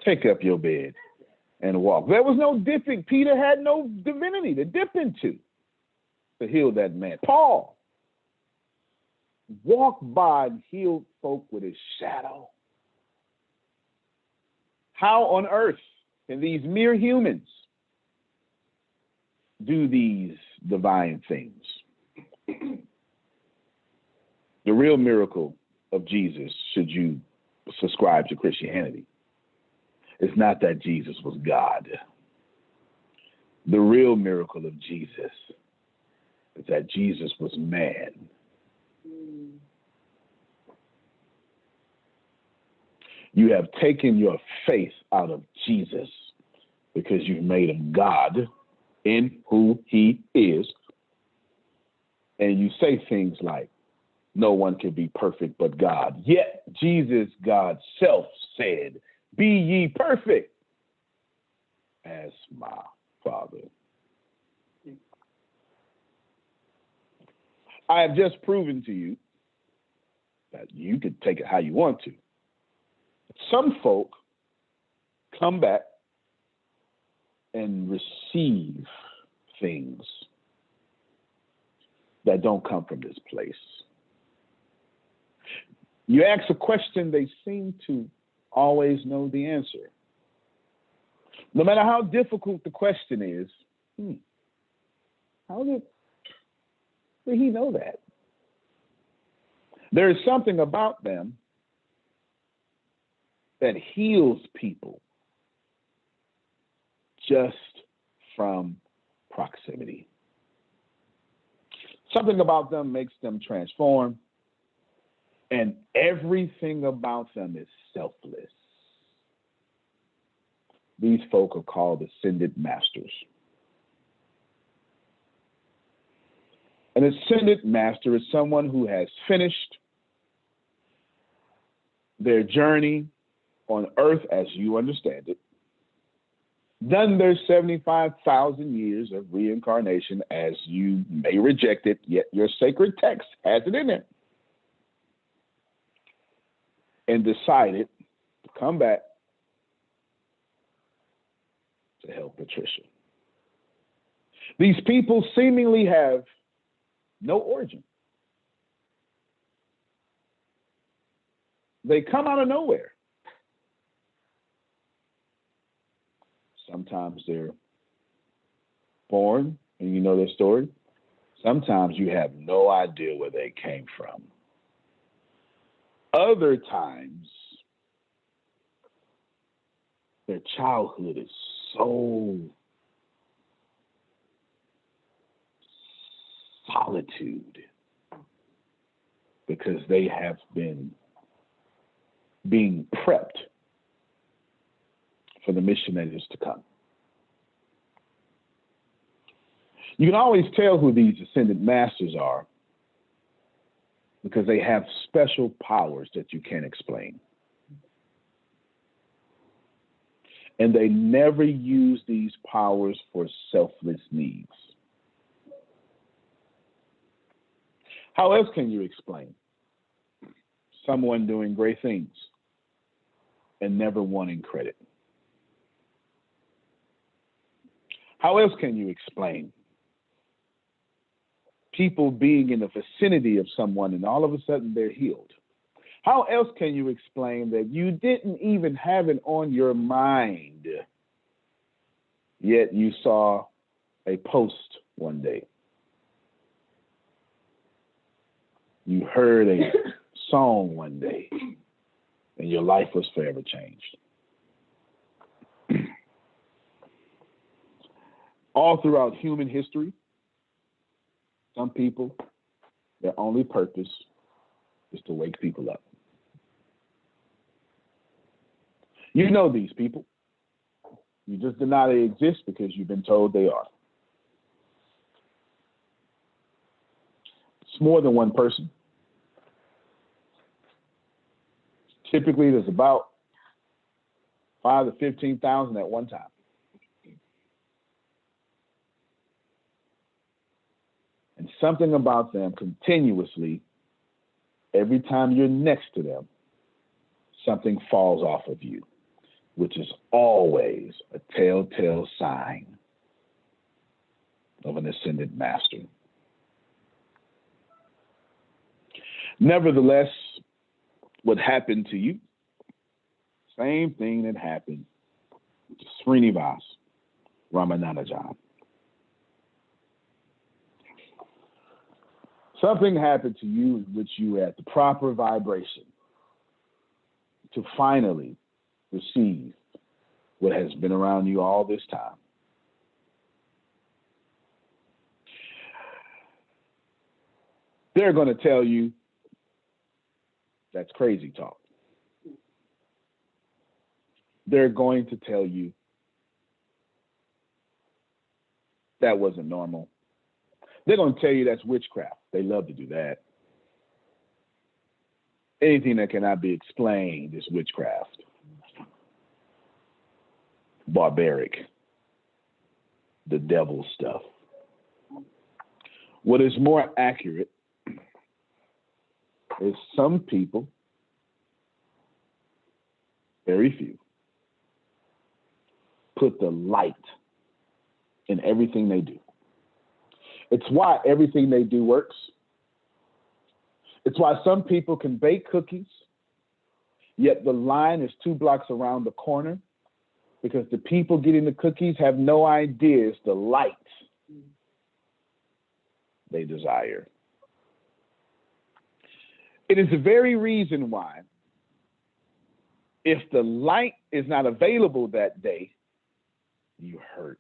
take up your bed, and walk. There was no dipping. Peter had no divinity to dip into to heal that man. Paul walked by and healed folk with his shadow. How on earth can these mere humans do these divine things? The real miracle of Jesus, should you subscribe to Christianity, is not that Jesus was God. The real miracle of Jesus is that Jesus was man. You have taken your faith out of Jesus because you've made him God in who he is. And you say things like, no one can be perfect but God. Yet Jesus, God's self, said, be ye perfect as my Father. I have just proven to you that you could take it how you want to. Some folk come back and receive things that don't come from this place. You ask a question, they seem to always know the answer. No matter how difficult the question is, how did he know that? There is something about them that heals people just from proximity. Something about them makes them transform, and everything about them is selfless. These folk are called ascended masters. An ascended master is someone who has finished their journey on earth as you understand it, done their 75,000 years of reincarnation as you may reject it, yet your sacred text has it in it, and decided to come back to help Patricia. These people seemingly have no origin. They come out of nowhere. Sometimes they're born and you know their story. Sometimes you have no idea where they came from. Other times, their childhood is so solitude because they have been being prepped for the mission that is to come. You can always tell who these ascended masters are because they have special powers that you can't explain. And they never use these powers for selfless needs. How else can you explain someone doing great things and never wanting credit? How else can you explain people being in the vicinity of someone and all of a sudden they're healed? How else can you explain that you didn't even have it on your mind, yet you saw a post one day? You heard a song one day and your life was forever changed. All throughout human history, some people, their only purpose is to wake people up. You know these people. You just deny they exist because you've been told they are. It's more than one person. Typically, there's about 5,000 to 15,000 at one time. And something about them continuously, every time you're next to them, something falls off of you, which is always a telltale sign of an ascended master. Nevertheless, what happened to you, same thing that happened to Srinivas Ramananajan. Something happened to you in which you had the proper vibration to finally receive what has been around you all this time. They're going to tell you that's crazy talk. They're going to tell you that wasn't normal. They're going to tell you that's witchcraft. They love to do that. Anything that cannot be explained is witchcraft. Barbaric. The devil stuff. What is more accurate is some people, very few, put the light in everything they do. It's why everything they do works. It's why some people can bake cookies, yet the line is 2 blocks around the corner, because the people getting the cookies have no idea it's the light they desire. It is the very reason why, if the light is not available that day, you hurt.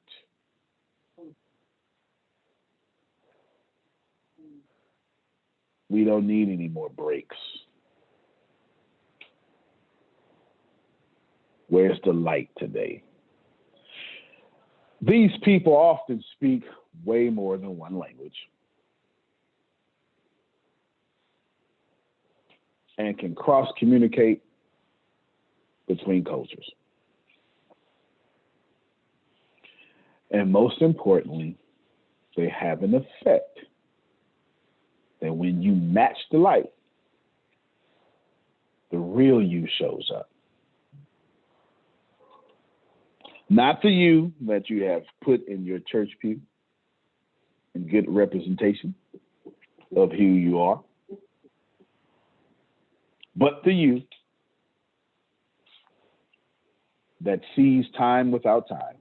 We don't need any more breaks. Where's the light today? These people often speak way more than one language and can cross-communicate between cultures. And most importantly, they have an effect that when you match the light, the real you shows up. Not the you that you have put in your church pew in good representation of who you are, but the you that sees time without time.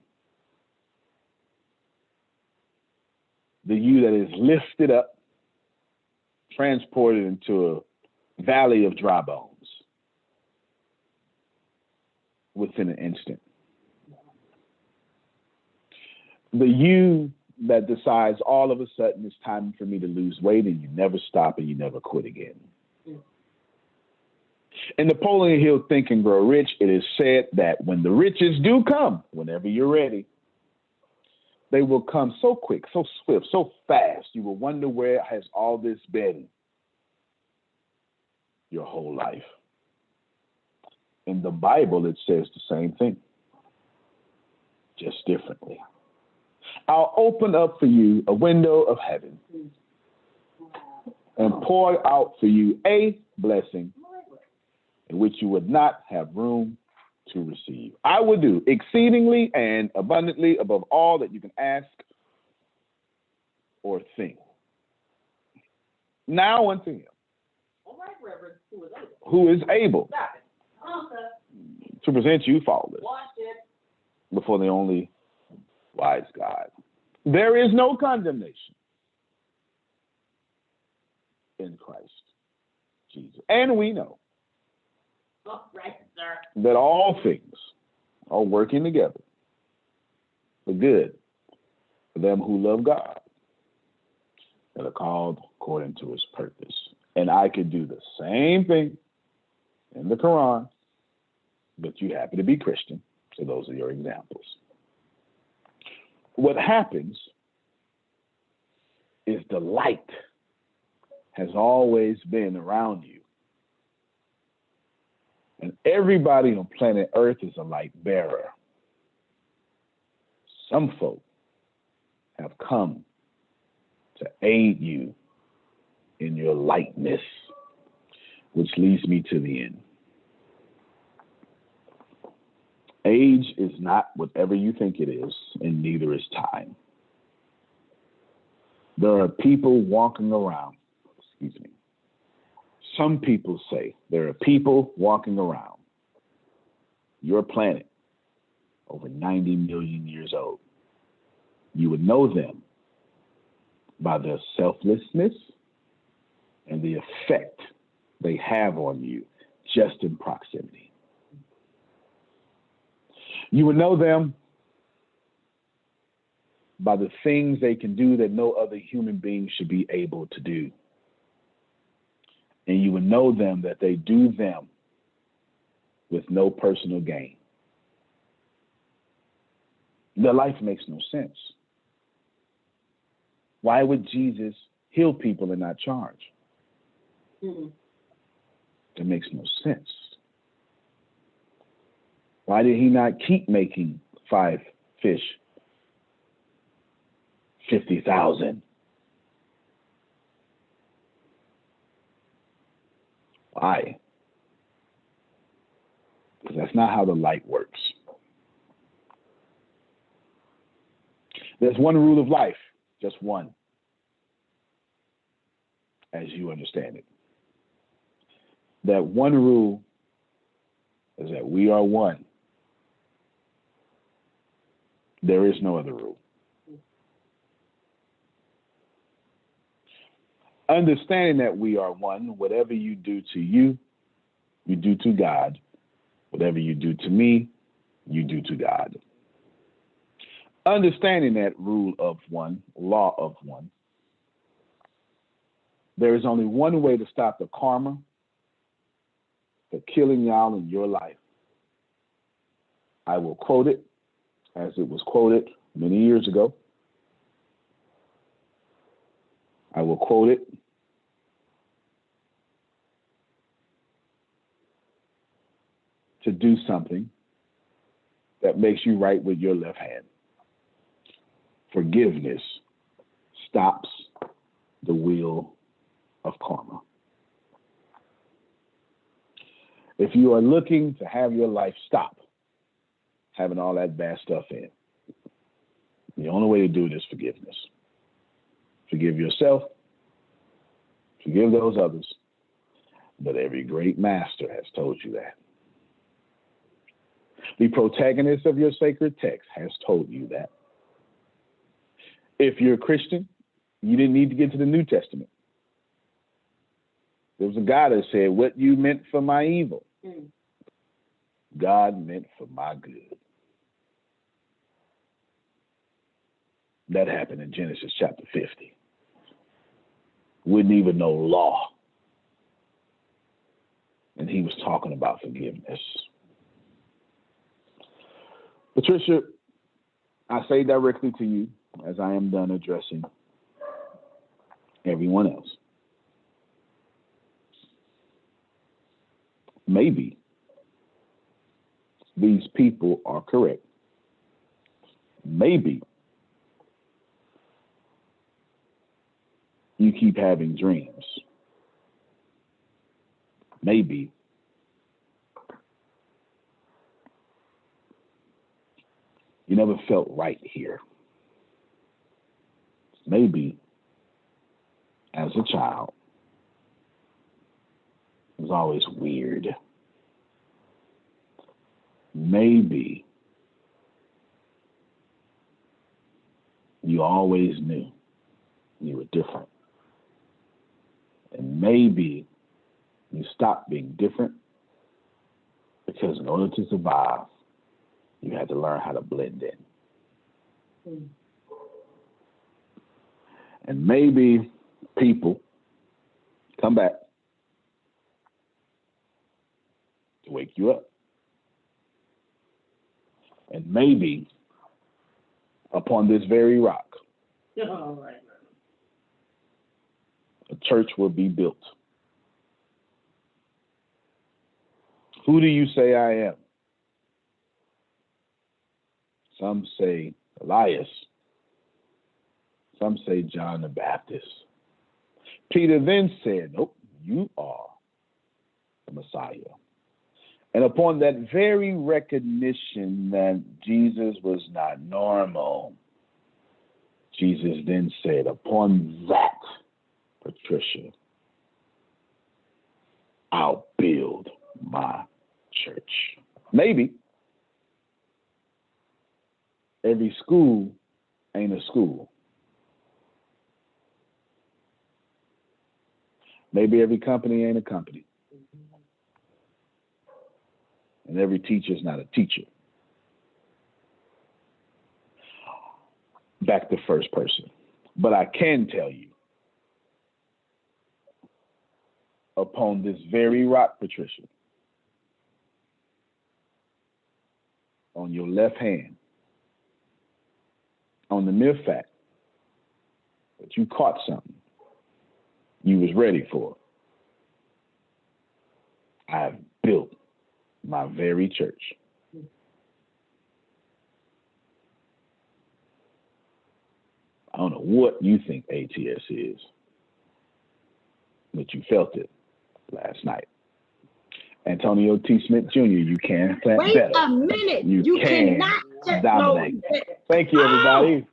The you that is lifted up, transported into a valley of dry bones within an instant. The you that decides all of a sudden it's time for me to lose weight, and you never stop and you never quit again. In Napoleon Hill Think and Grow Rich, it is said that when the riches do come, whenever you're ready, they will come so quick, so swift, so fast, you will wonder where has all this been your whole life. In the Bible, it says the same thing, just differently. I'll open up for you a window of heaven and pour out for you a blessing in which you would not have room to receive. I will do exceedingly and abundantly above all that you can ask or think. Now unto him who is able to present you faultless before the only wise God. There is no condemnation in Christ Jesus. And we know that all things are working together for good for them who love God, that are called according to his purpose. And I could do the same thing in the Quran, but you happen to be Christian, so those are your examples. What happens is the light has always been around you. And everybody on planet Earth is a light bearer. Some folk have come to aid you in your lightness, which leads me to the end. Age is not whatever you think it is, and neither is time. There are people walking around, some people say there are people walking around your planet over 90 million years old. You would know them by their selflessness and the effect they have on you just in proximity. You would know them by the things they can do that no other human being should be able to do. And you would know them that they do them with no personal gain. Their life makes no sense. Why would Jesus heal people and not charge? It makes no sense. Why did he not keep making 5 fish, 50,000? Why? Because that's not how the light works. There's one rule of life, just one, as you understand it. That one rule is that we are one. There is no other rule. Understanding that we are one, whatever you do to you, you do to God. Whatever you do to me, you do to God. Understanding that rule of one, law of one, there is only one way to stop the karma for killing y'all in your life. I will quote it as it was quoted many years ago. I will quote it. To do something that makes you right with your left hand. Forgiveness stops the wheel of karma. If you are looking to have your life stop having all that bad stuff in, the only way to do it is forgiveness. Forgive yourself, forgive those others, but every great master has told you that. The protagonist of your sacred text has told you that. If you're a Christian, you didn't need to get to the New Testament. There was a guy that said, what you meant for my evil, God meant for my good. That happened in Genesis chapter 50. Wouldn't even know law. And he was talking about forgiveness. Patricia, I say directly to you, as I am done addressing everyone else. Maybe these people are correct. Maybe you keep having dreams. Maybe you never felt right here. Maybe as a child, it was always weird. Maybe you always knew you were different. And maybe you stopped being different because in order to survive, you had to learn how to blend in. And maybe people come back to wake you up. And maybe upon this very rock, a church will be built. Who do you say I am? Some say Elias. Some say John the Baptist. Peter then said, nope, you are the Messiah. And upon that very recognition that Jesus was not normal, Jesus then said, upon that, Patricia, I'll build my church. Maybe every school ain't a school. Maybe every company ain't a company. And every teacher is not a teacher. Back to first person. But I can tell you, upon this very rock, Patricia, on your left hand, on the mere fact that you caught something you was ready for, I have built my very church. I don't know what you think ATS is, but you felt it last night. Antonio T. Smith Jr., you can plant Wait better. a minute. You can cannot dominate. Thank you, everybody.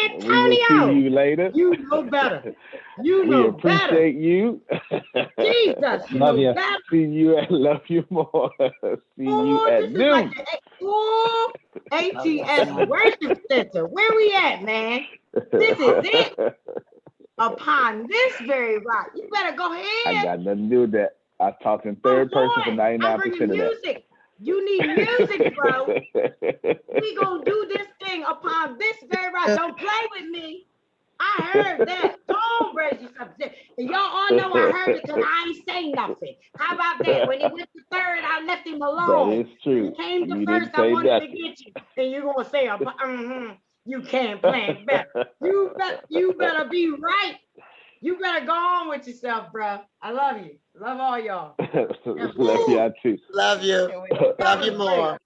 We will see Antonio, you later. you know better. You We know appreciate you. Jesus, you Love know you. better. See you at Love You More. See you Oh, at this is noon. like the ATS Worship Center. Where we at, man? This is it. Upon this very rock. You better go I ahead. got nothing to do with that. I talked in third person for I'm 99% bringing of that. music. You need music, bro. We gonna do this thing upon this very rock. Don't play with me. I heard that. Don't raise you something. And y'all all know I heard it because I ain't say nothing. How about that? When he went to third, I left him alone. That is true. When he came to You first, didn't I say wanted nothing. to get you. And you're gonna say, you can't plan better. You better be right. You better go on with yourself, bro. I love you. Love all y'all. Love y'all too. Love you. Love you more.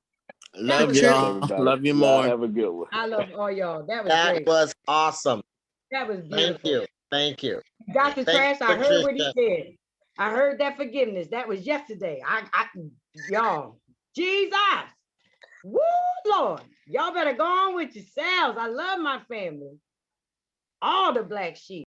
Love Yes, y'all. everybody. Love you Y'all more. have a good one. I love all y'all. That was That great. was awesome. That was Thank beautiful. you. Thank you. Dr. Thank Crash, I you, heard what he Patricia. said. I heard that forgiveness. That was yesterday. Y'all, Jesus. Woo, Lord. Y'all better go on with yourselves. I love my family. All the black sheep.